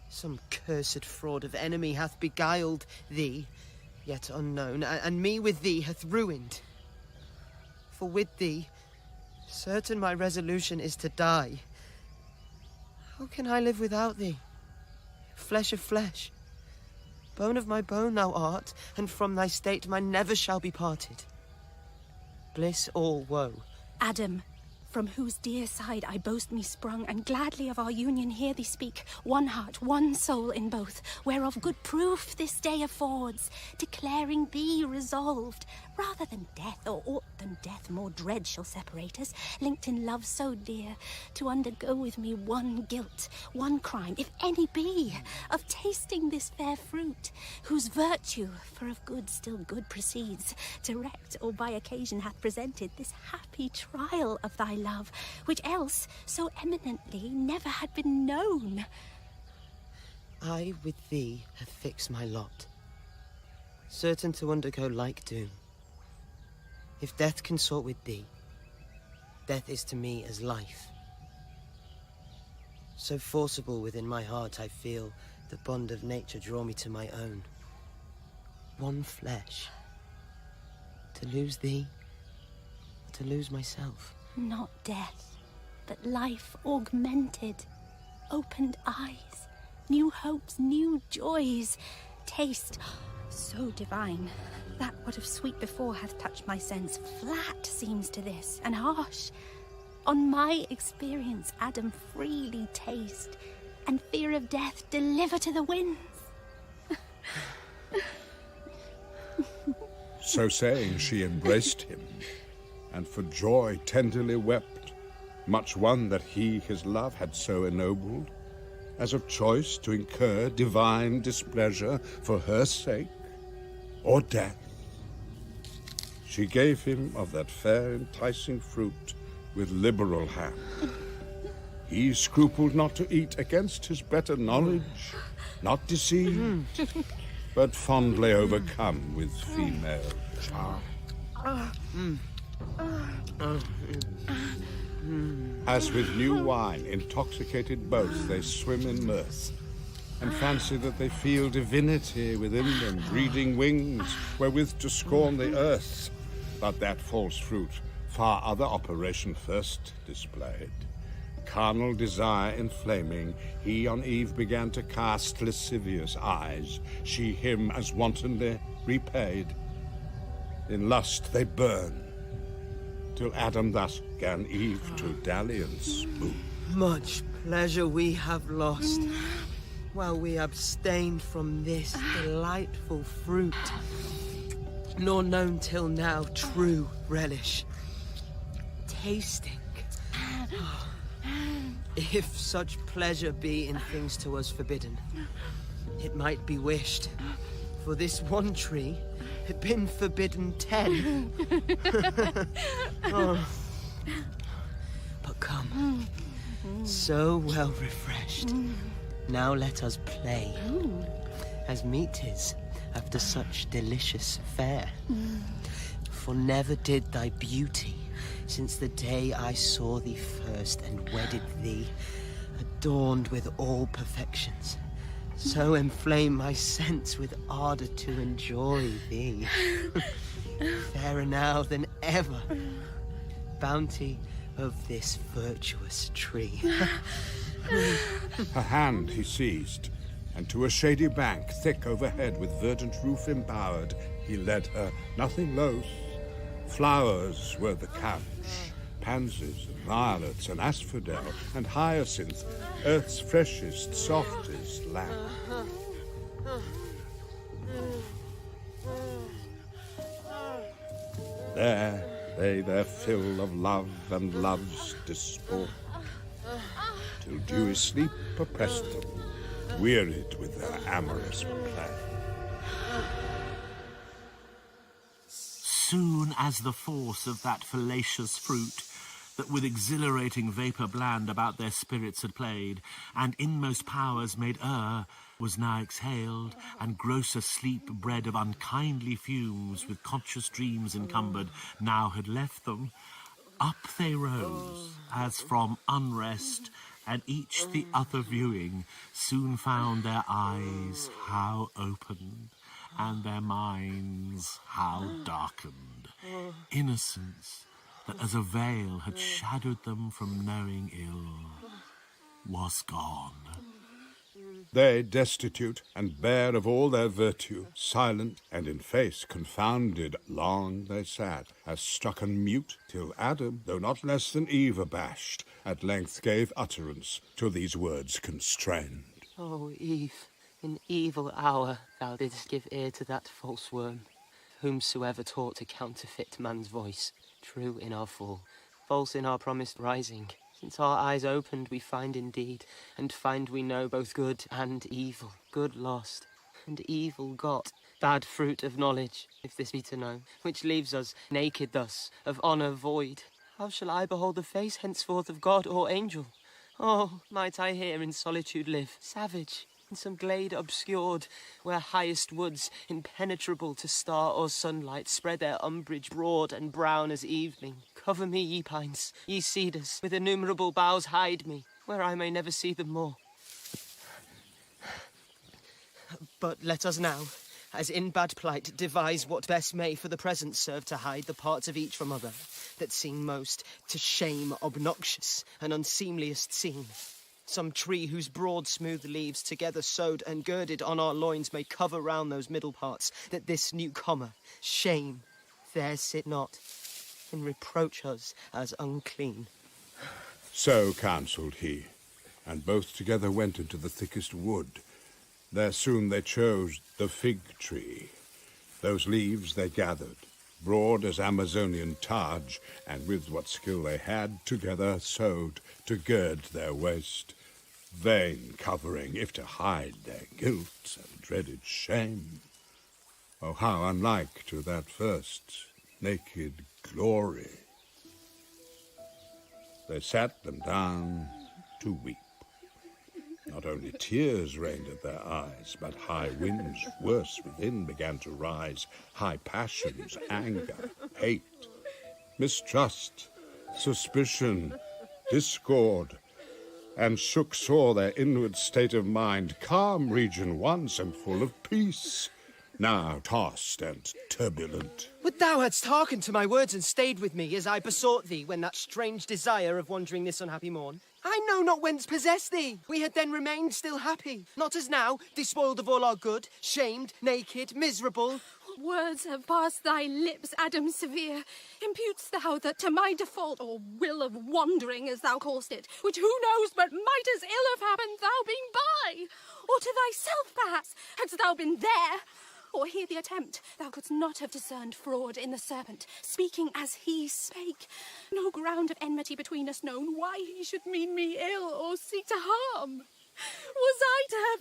Some cursed fraud of enemy hath beguiled thee, yet unknown, and me with thee hath ruined. For with thee, certain my resolution is to die. How can I live without thee? Flesh of flesh, bone of my bone thou art, and from thy state mine never shall be parted. Bliss or woe. Adam, from whose dear side I boast me sprung, and gladly of our union hear thee speak, one heart, one soul in both, whereof good proof this day affords, declaring thee resolved, rather than death, or aught than death more dread shall separate us, linked in love so dear, to undergo with me one guilt, one crime, if any be, of tasting this fair fruit, whose virtue, for of good still good proceeds, direct or by occasion hath presented this happy trial of thy love, which else so eminently never had been known. I with thee have fixed my lot, certain to undergo like doom. If death consort with thee, death is to me as life. So forcible within my heart I feel the bond of nature draw me to my own. One flesh. To lose thee, or to lose myself. Not death, but life augmented, opened eyes, new hopes, new joys, taste so divine, that what of sweet before hath touched my sense, flat seems to this, and harsh. On my experience Adam freely taste, and fear of death deliver to the winds. So saying, she embraced him, and for joy tenderly wept, much won that he his love had so ennobled, as of choice to incur divine displeasure for her sake, or death. She gave him of that fair enticing fruit with liberal hand. He scrupled not to eat against his better knowledge, not deceived, but fondly overcome with female charm. As with new wine intoxicated both, they swim in mirth, and fancy that they feel divinity within them, breeding wings wherewith to scorn the earth. But that false fruit far other operation first displayed. Carnal desire inflaming, he on Eve began to cast lascivious eyes. She him as wantonly repaid. In lust they burn, till Adam thus 'gan Eve to dalliance move. Much pleasure we have lost, while we abstained from this delightful fruit, nor known till now true relish. Tasting. If such pleasure be in things to us forbidden, it might be wished, for this one tree had been forbidden 10. Oh. But come, so well refreshed, now let us play, as meet is after such delicious fare. For never did thy beauty, since the day I saw thee first and wedded thee, adorned with all perfections, so enflame my sense with ardour to enjoy thee. Fairer now than ever, bounty of this virtuous tree. Her hand he seized, and to a shady bank, thick overhead with verdant roof embowered, he led her, nothing loath. Flowers were the couch, pansies and violets and asphodel and hyacinth, earth's freshest, softest lamp. There they their fill of love and love's disport, till dewy sleep oppressed them, wearied with their amorous play. Soon as the force of that fallacious fruit, that with exhilarating vapour bland about their spirits had played, and inmost powers made err, was now exhaled, and grosser sleep bred of unkindly fumes, with conscious dreams encumbered, now had left them, up they rose, as from unrest, and each the other viewing, soon found their eyes how opened, and their minds how darkened. Innocence, that as a veil had shadowed them from knowing ill, was gone. They, destitute and bare of all their virtue, silent and in face confounded, long they sat, as struck and mute, till Adam, though not less than Eve abashed, at length gave utterance to these words constrained. O Eve, in evil hour thou didst give ear to that false worm, whomsoever taught to counterfeit man's voice, true in our fall, false in our promised rising. Since our eyes opened we find indeed, and find we know both good and evil, good lost, and evil got, bad fruit of knowledge, if this be to know, which leaves us naked thus, of honour void. How shall I behold the face henceforth of God or angel? Oh, might I here in solitude live, savage, in some glade obscured, where highest woods, impenetrable to star or sunlight, spread their umbrage broad and brown as evening. Cover me, ye pines, ye cedars, with innumerable boughs hide me, where I may never see them more. But let us now, as in bad plight, devise what best may for the present serve to hide the parts of each from other, that seem most to shame obnoxious and unseemliest seen. Some tree whose broad smooth leaves together sewed and girded on our loins may cover round those middle parts, that this newcomer, shame, there sit not, and reproach us as unclean. So counselled he, and both together went into the thickest wood. There soon they chose the fig tree. Those leaves they gathered, broad as Amazonian targe, and with what skill they had, together sewed to gird their waist. Vain covering, if to hide their guilt and dreaded shame. Oh, how unlike to that first naked glory. They sat them down to weep. Not only tears rained at their eyes, but high winds worse within began to rise, high passions, anger, hate, mistrust, suspicion, discord, and shook sore their inward state of mind, calm region once and full of peace, now tossed and turbulent. Would thou hadst hearkened to my words and stayed with me as I besought thee when that strange desire of wandering this unhappy morn. I know not whence possessed thee. We had then remained still happy, not as now, despoiled of all our good, shamed, naked, miserable. What words have passed thy lips, Adam severe? Imputes thou that to my default, or will of wandering, as thou call'st it, which who knows but might as ill have happened thou being by? Or to thyself, perhaps, hadst thou been there? Or here the attempt, thou couldst not have discerned fraud in the serpent, speaking as he spake. No ground of enmity between us known, why he should mean me ill or seek to harm. Was I to have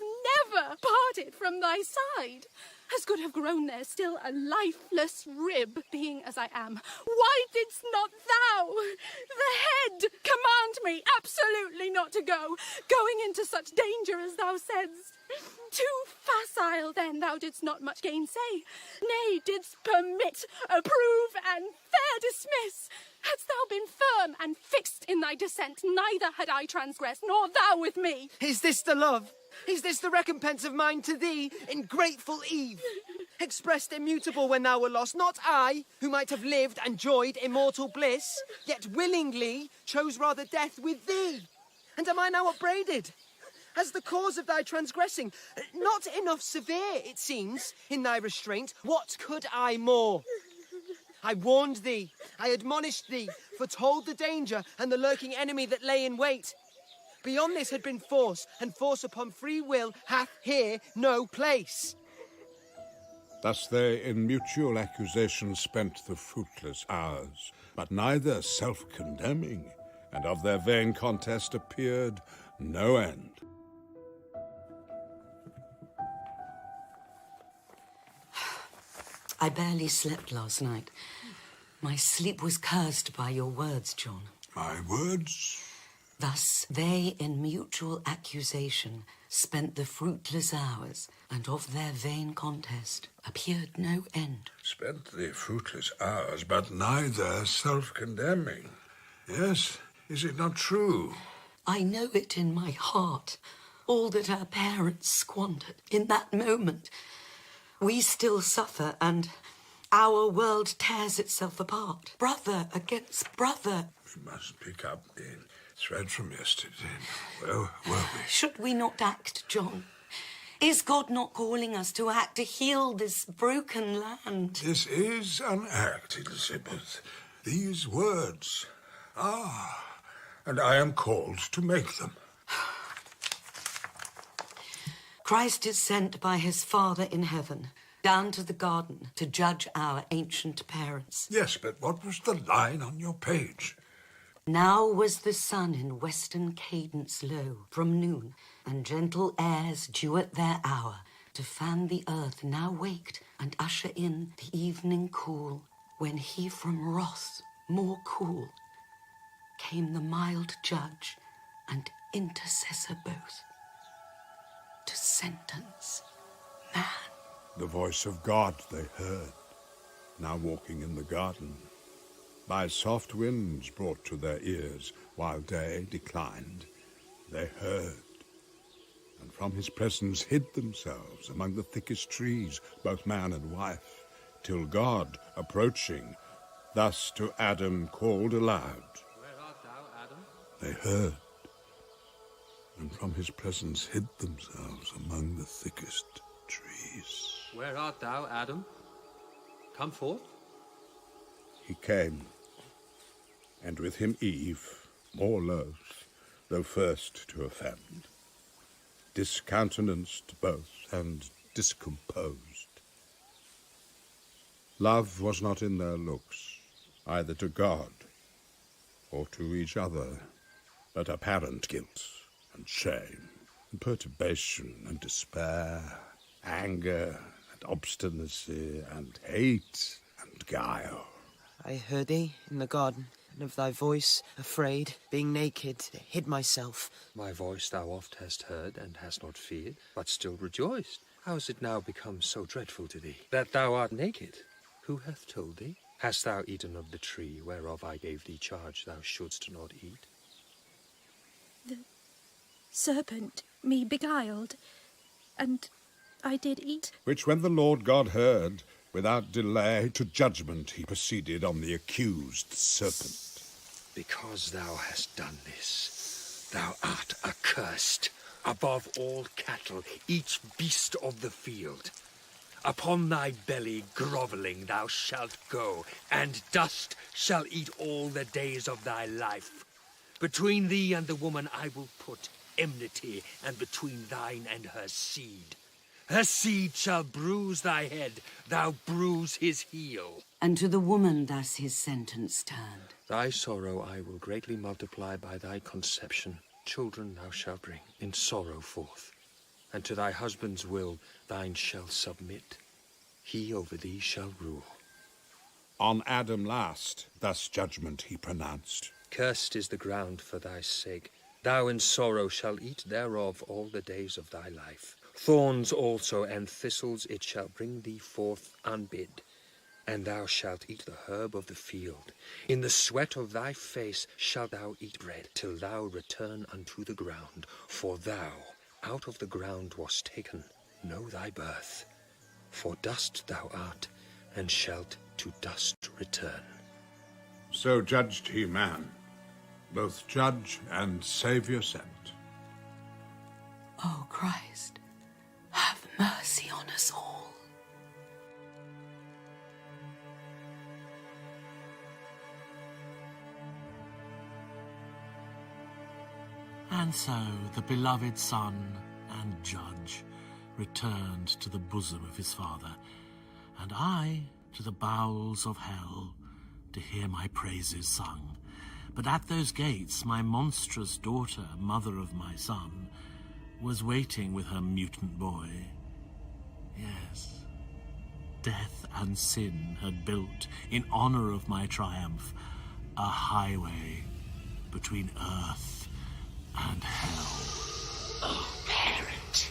never parted from thy side? As good have grown there still a lifeless rib, being as I am. Why didst not thou, the head, command me absolutely not to go, going into such danger as thou saidst? Too facile, then, thou didst not much gainsay, nay, didst permit, approve, and fair dismiss. Hadst thou been firm and fixed in thy dissent, neither had I transgressed, nor thou with me. Is this the love? Is this the recompense of mine to thee, ingrateful Eve? Expressed immutable when thou were lost, not I, who might have lived and joyed immortal bliss, yet willingly chose rather death with thee. And am I now upbraided? As the cause of thy transgressing, not enough severe, it seems, in thy restraint, what could I more? I warned thee, I admonished thee, foretold the danger and the lurking enemy that lay in wait. Beyond this had been force, and force upon free will hath here no place. Thus they in mutual accusation spent the fruitless hours, but neither self-condemning, and of their vain contest appeared no end. I barely slept last night. My sleep was cursed by your words, John. My words? Thus they in mutual accusation spent the fruitless hours, and of their vain contest appeared no end. Spent the fruitless hours, but neither self-condemning. Yes, is it not true? I know it in my heart. All that our parents squandered in that moment, we still suffer, and our world tears itself apart. Brother against brother. We must pick up the thread from yesterday. Where were we? Should we not act, John? Is God not calling us to act to heal this broken land? This is an act, Elizabeth. These words are, and I am called to make them. Christ is sent by his Father in heaven down to the garden to judge our ancient parents. Yes, but what was the line on your page? Now was the sun in western cadence low from noon, and gentle airs due at their hour to fan the earth now waked and usher in the evening cool, when he from wrath more cool came the mild judge and intercessor both to sentence man. The voice of God they heard, now walking in the garden, by soft winds brought to their ears while day declined. They heard, and from his presence hid themselves among the thickest trees, both man and wife, till God, approaching, thus to Adam called aloud. Where art thou, Adam? They heard, and from his presence hid themselves among the thickest trees. Where art thou, Adam? Come forth. He came, and with him Eve, more loath, though first to offend, discountenanced both and discomposed. Love was not in their looks, either to God or to each other, but apparent guilt and shame, and perturbation and despair, anger and obstinacy and hate and guile. I heard thee in the garden, and of thy voice, afraid, being naked, hid myself. My voice thou oft hast heard, and hast not feared, but still rejoiced. How is it now become so dreadful to thee, that thou art naked? Who hath told thee? Hast thou eaten of the tree whereof I gave thee charge thou shouldst not eat? The serpent me beguiled, and I did eat. Which when the Lord God heard, without delay to judgment he proceeded on the accused serpent. Because thou hast done this, thou art accursed above all cattle, each beast of the field. Upon thy belly grovelling thou shalt go, and dust shall eat all the days of thy life. Between thee and the woman I will put enmity, and between thine and her seed. Her seed shall bruise thy head, thou bruise his heel. And to the woman thus his sentence turned. Thy sorrow I will greatly multiply by thy conception. Children thou shalt bring in sorrow forth, and to thy husband's will thine shall submit. He over thee shall rule. On Adam last, thus judgment he pronounced. Cursed is the ground for thy sake. Thou in sorrow shalt eat thereof all the days of thy life. Thorns also and thistles it shall bring thee forth unbid, and thou shalt eat the herb of the field. In the sweat of thy face shalt thou eat bread, till thou return unto the ground. For thou out of the ground wast taken, know thy birth. For dust thou art, and shalt to dust return. So judged he man, both judge and saviour sent. O Christ, have mercy on us all. And so the beloved Son and Judge returned to the bosom of his Father, and I to the bowels of hell to hear my praises sung. But at those gates my monstrous daughter, mother of my son, was waiting with her mutant boy. Yes, death and sin had built, in honor of my triumph, a highway between earth and hell. O parent,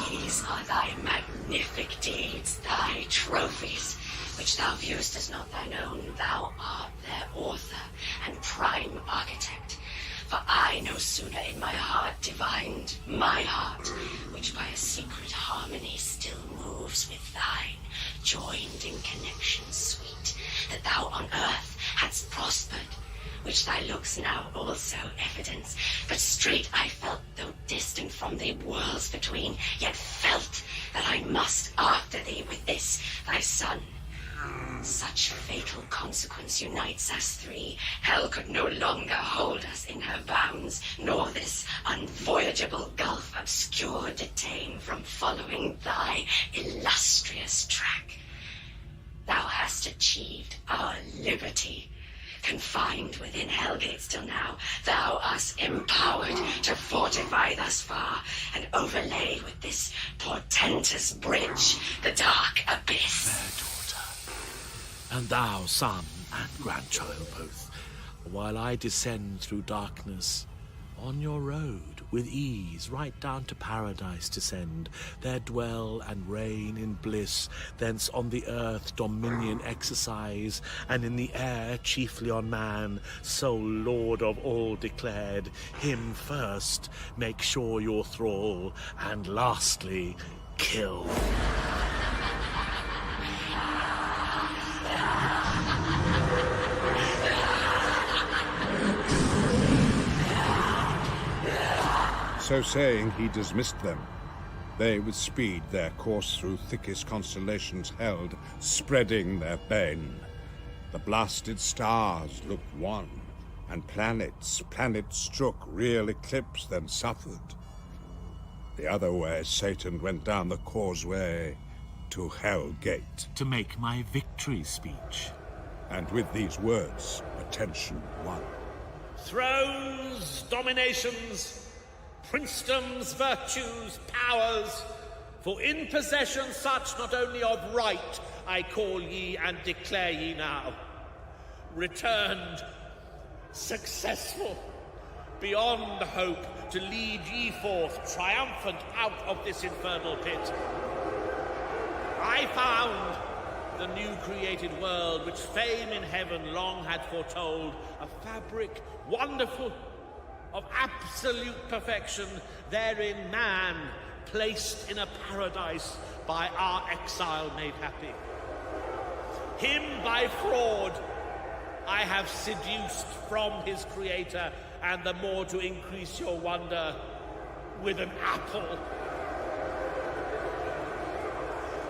these are thy magnific deeds, thy trophies, which thou viewest as not thine own. Thou art their author and prime architect. For I no sooner in my heart divined my heart, which by a secret harmony still moves with thine, joined in connection sweet, that thou on earth hadst prospered, which thy looks now also evidence. But straight I felt, though distant from thee worlds between, yet felt that I must after thee with this thy son. Such fatal consequence unites us three. Hell could no longer hold us in her bounds, nor this unvoyageable gulf obscure detain from following thy illustrious track. Thou hast achieved our liberty. Confined within Hellgates till now, thou us empowered to fortify thus far, and overlaid with this portentous bridge the dark abyss. Fair daughter, and thou, son and grandchild both, while I descend through darkness, on your road with ease right down to paradise descend, there dwell and reign in bliss, thence on the earth dominion exercise, and in the air chiefly on man, sole lord of all declared, him first make sure your thrall, and lastly kill. So saying, he dismissed them. They with speed their course through thickest constellations held, spreading their bane. The blasted stars looked one, and planets struck, real eclipse then suffered. The other way Satan went down the causeway to Hell Gate. To make my victory speech. And with these words, attention won. Thrones, dominations, princedoms, virtues, powers, for in possession such not only of right I call ye and declare ye now, returned, successful, beyond hope to lead ye forth triumphant out of this infernal pit. I found the new created world which fame in heaven long had foretold, a fabric wonderful, of absolute perfection, therein man placed in a paradise by our exile made happy. Him by fraud I have seduced from his creator, and the more to increase your wonder, with an apple.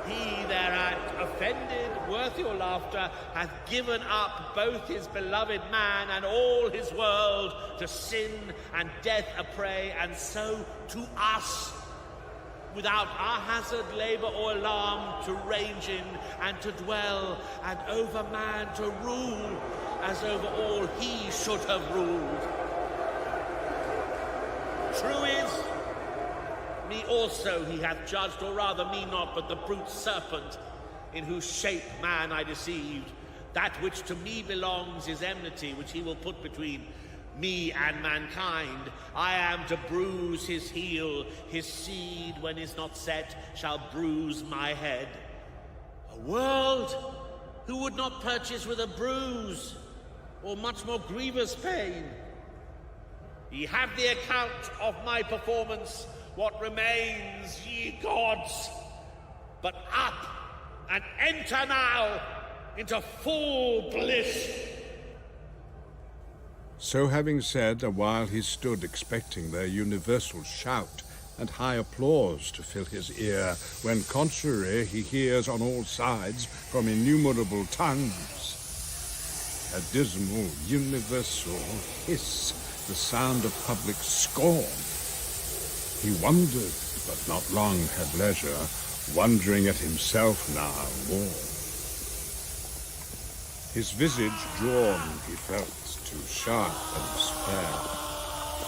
He thereat, offended, worth your laughter, hath given up both his beloved man and all his world to sin and death a prey, and so to us, without our hazard, labour, or alarm, to range in and to dwell, and over man to rule, as over all he should have ruled. True is, me also he hath judged, or rather me not, but the brute serpent, in whose shape man I deceived. That which to me belongs is enmity, which he will put between me and mankind. I am to bruise his heel, his seed, when is not set, shall bruise my head. A world who would not purchase with a bruise, or much more grievous pain. Ye have the account of my performance. What remains, ye gods? But up and enter now into full bliss. So having said, a while he stood expecting their universal shout and high applause to fill his ear, when contrary he hears on all sides from innumerable tongues a dismal universal hiss, the sound of public scorn. He wondered, but not long had leisure, wondering at himself now more. His visage drawn, he felt, too sharp and spare.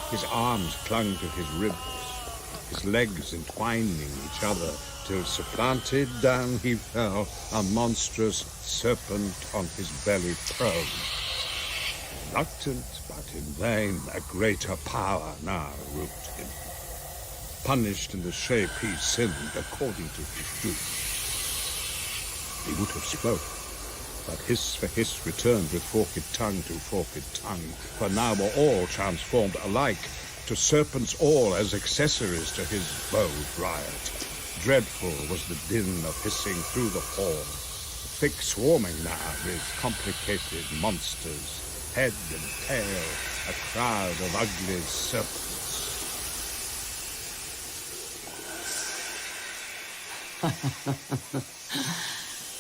His arms clung to his ribs, his legs entwining each other, till supplanted down he fell, a monstrous serpent on his belly prone. Reluctant, but in vain, a greater power now ruled him. Punished in the shape he sinned according to his due. He would have spoke, but hiss for hiss returned with forked tongue to forked tongue, for now were all transformed alike to serpents all as accessories to his bold riot. Dreadful was the din of hissing through the hall, thick swarming now with complicated monsters, head and tail, a crowd of ugly serpents.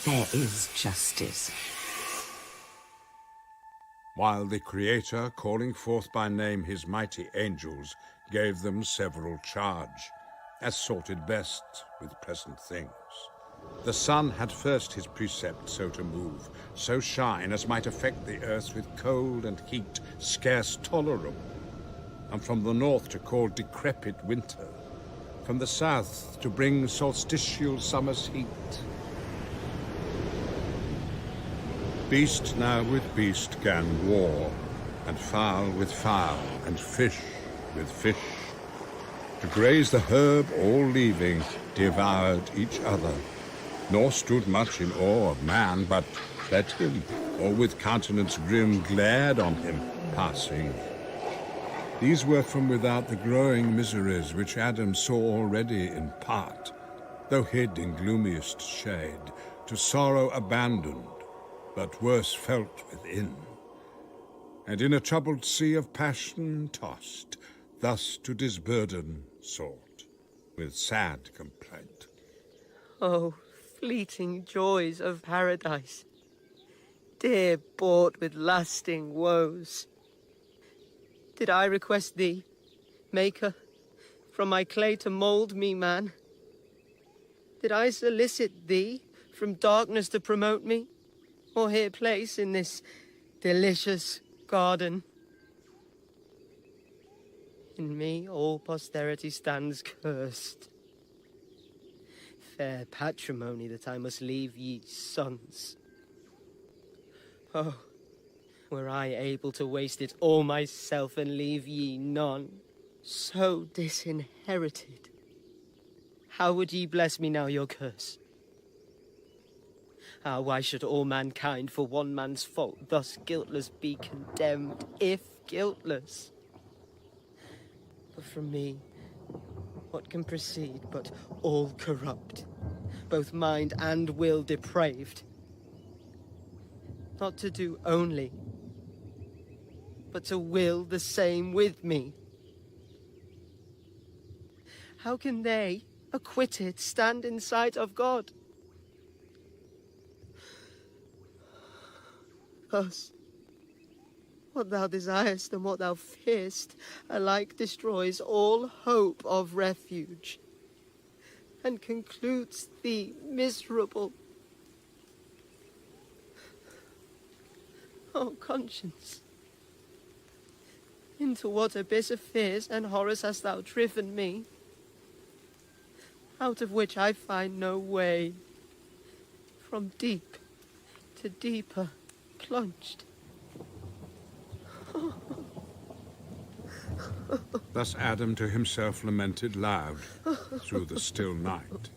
There is justice. While the Creator, calling forth by name his mighty angels, gave them several charge, as sorted best with present things. The sun had first his precept so to move, so shine as might affect the earth with cold and heat scarce tolerable, and from the north to call decrepit winter, from the south to bring solstitial summer's heat. Beast now with beast gan war, and fowl with fowl, and fish with fish. To graze the herb all leaving, devoured each other, nor stood much in awe of man, but let him, or with countenance grim glared on him, passing. These were from without the growing miseries which Adam saw already in part, though hid in gloomiest shade, to sorrow abandoned, but worse felt within, and in a troubled sea of passion tossed, thus to disburden sought, with sad complaint. Oh, fleeting joys of paradise, dear bought with lasting woes. Did I request thee, Maker, from my clay to mould me man? Did I solicit thee from darkness to promote me, or here place in this delicious garden? In me all posterity stands cursed. Fair patrimony that I must leave ye sons. Oh, were I able to waste it all myself and leave ye none, so disinherited, how would ye bless me now your curse? Ah, why should all mankind for one man's fault thus guiltless be condemned, if guiltless? But from me, what can proceed but all corrupt, both mind and will depraved? Not to do only, but to will the same with me. How can they, acquitted, stand in sight of God? Thus, what thou desirest and what thou fearest alike destroys all hope of refuge, and concludes thee miserable. Oh, conscience, into what abyss of fears and horrors hast thou driven me, out of which I find no way, from deep to deeper plunged. Thus Adam to himself lamented loud through the still night.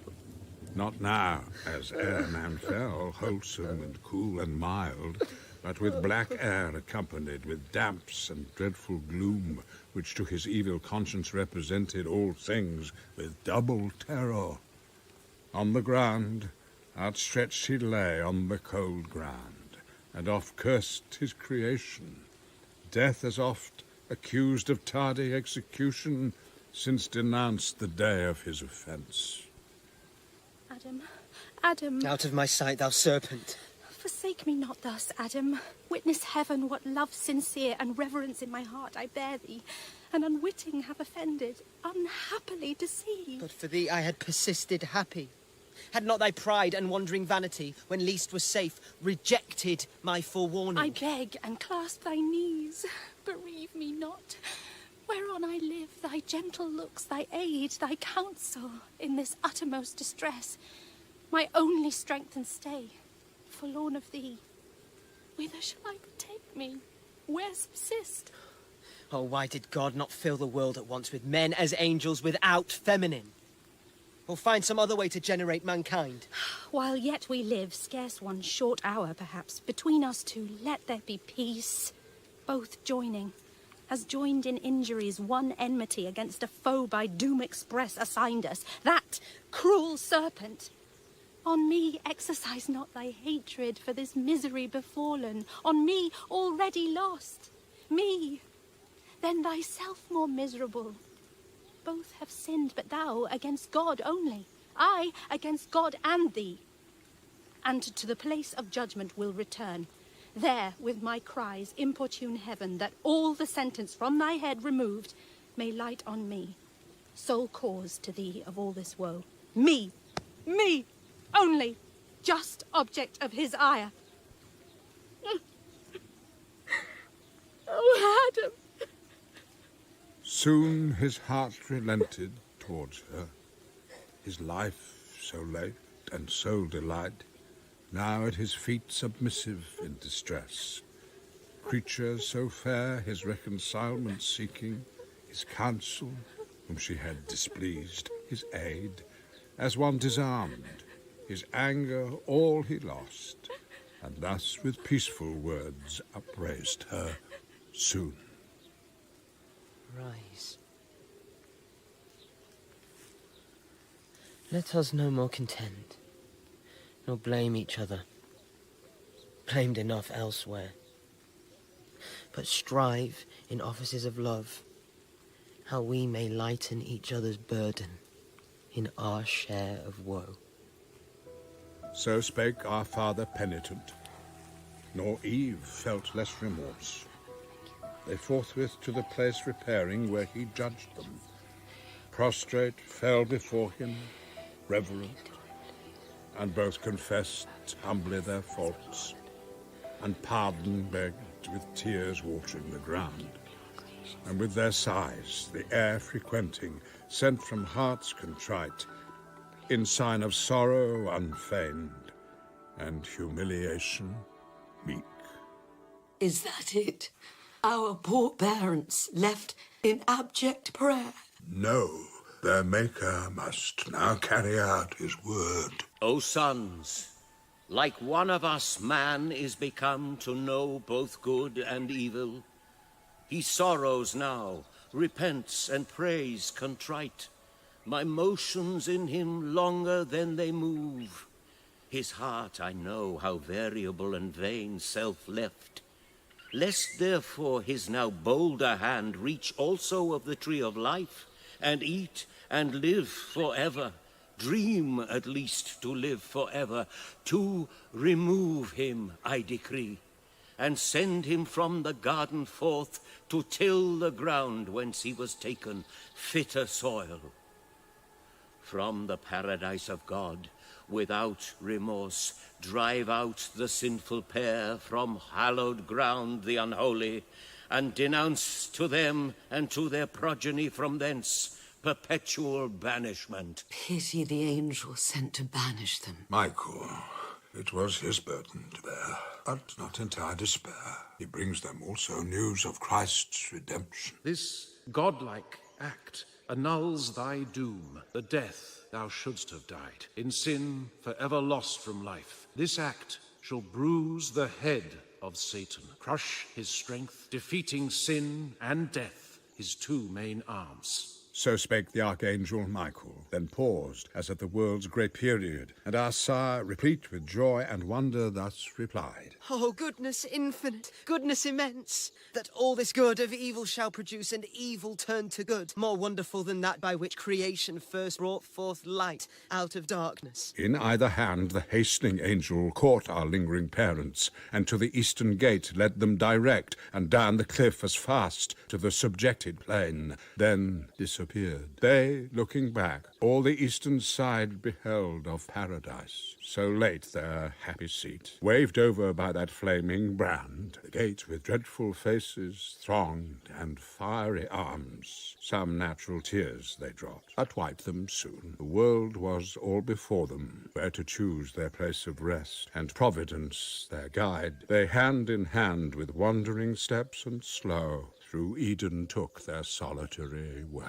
Not now, as ere man fell, wholesome and cool and mild, but with black air accompanied with damps and dreadful gloom, which to his evil conscience represented all things with double terror. On the ground, outstretched he lay on the cold ground, and oft cursed his creation, death as oft accused of tardy execution, since denounced the day of his offence. Adam, Adam! Out of my sight, thou serpent! Forsake me not thus, Adam. Witness heaven what love sincere and reverence in my heart I bear thee, and unwitting have offended, unhappily deceived. But for thee I had persisted happy. Had not thy pride and wandering vanity, when least was safe, rejected my forewarning? I beg and clasp thy knees. Bereave me not. Whereon I live, thy gentle looks, thy aid, thy counsel, in this uttermost distress, my only strength and stay, forlorn of thee. Whither shall I betake me? Where subsist? Oh, why did God not fill the world at once with men as angels without feminine? Or find some other way to generate mankind? While yet we live, scarce one short hour, perhaps, between us two, let there be peace, both joining, as joined in injuries, one enmity against a foe by doom express assigned us, that cruel serpent. On me exercise not thy hatred for this misery befallen, on me already lost. Me, then thyself more miserable. Both have sinned, but thou against God only. I against God and thee. And to the place of judgment will return. There, with my cries, importune heaven, that all the sentence from thy head removed may light on me, sole cause to thee of all this woe. Me only, just object of his ire. Oh, Adam! Soon his heart relented towards her, his life so late and sole delight, now at his feet submissive in distress. Creature so fair, his reconcilement seeking, his counsel, whom she had displeased, his aid, as one disarmed, his anger all he lost, and thus with peaceful words upraised her soon. Rise. Let us no more contend, nor blame each other, blamed enough elsewhere, but strive in offices of love, how we may lighten each other's burden in our share of woe. So spake our father penitent, nor Eve felt less remorse. They forthwith to the place repairing where he judged them, prostrate fell before him, reverent, and both confessed humbly their faults, and pardon begged with tears watering the ground, and with their sighs the air frequenting, sent from hearts contrite, in sign of sorrow unfeigned, and humiliation meek. Is that it? Our poor parents left in abject prayer? No, their Maker must now carry out his word. O sons, like one of us man is become to know both good and evil. He sorrows now, repents and prays contrite. My motions in him longer than they move. His heart I know how variable and vain self-left. Lest therefore his now bolder hand reach also of the tree of life, and eat and live forever, dream at least to live forever, to remove him I decree, and send him from the garden forth to till the ground whence he was taken, fitter soil. From the paradise of God, without remorse, drive out the sinful pair, from hallowed ground the unholy, and denounce to them and to their progeny from thence perpetual banishment. Pity the angel sent to banish them. Michael, it was his burden to bear, but not entire despair. He brings them also news of Christ's redemption. This godlike act annuls thy doom, the death thou shouldst have died, in sin forever lost from life. This act shall bruise the head of Satan, crush his strength, defeating sin and death, his two main arms. So spake the archangel Michael, then paused, as at the world's great period, and our sire, replete with joy and wonder, thus replied. Oh, goodness infinite, goodness immense, that all this good of evil shall produce, and evil turn to good, more wonderful than that by which creation first brought forth light out of darkness. In either hand the hastening angel caught our lingering parents, and to the eastern gate led them direct, and down the cliff as fast to the subjected plain, then disappeared. They, looking back, all the eastern side beheld of paradise, so late their happy seat, waved over by that flaming brand, the gate with dreadful faces thronged and fiery arms. Some natural tears they dropped, but wiped them soon. The world was all before them, where to choose their place of rest, and Providence their guide. They hand in hand with wandering steps and slow through Eden took their solitary way.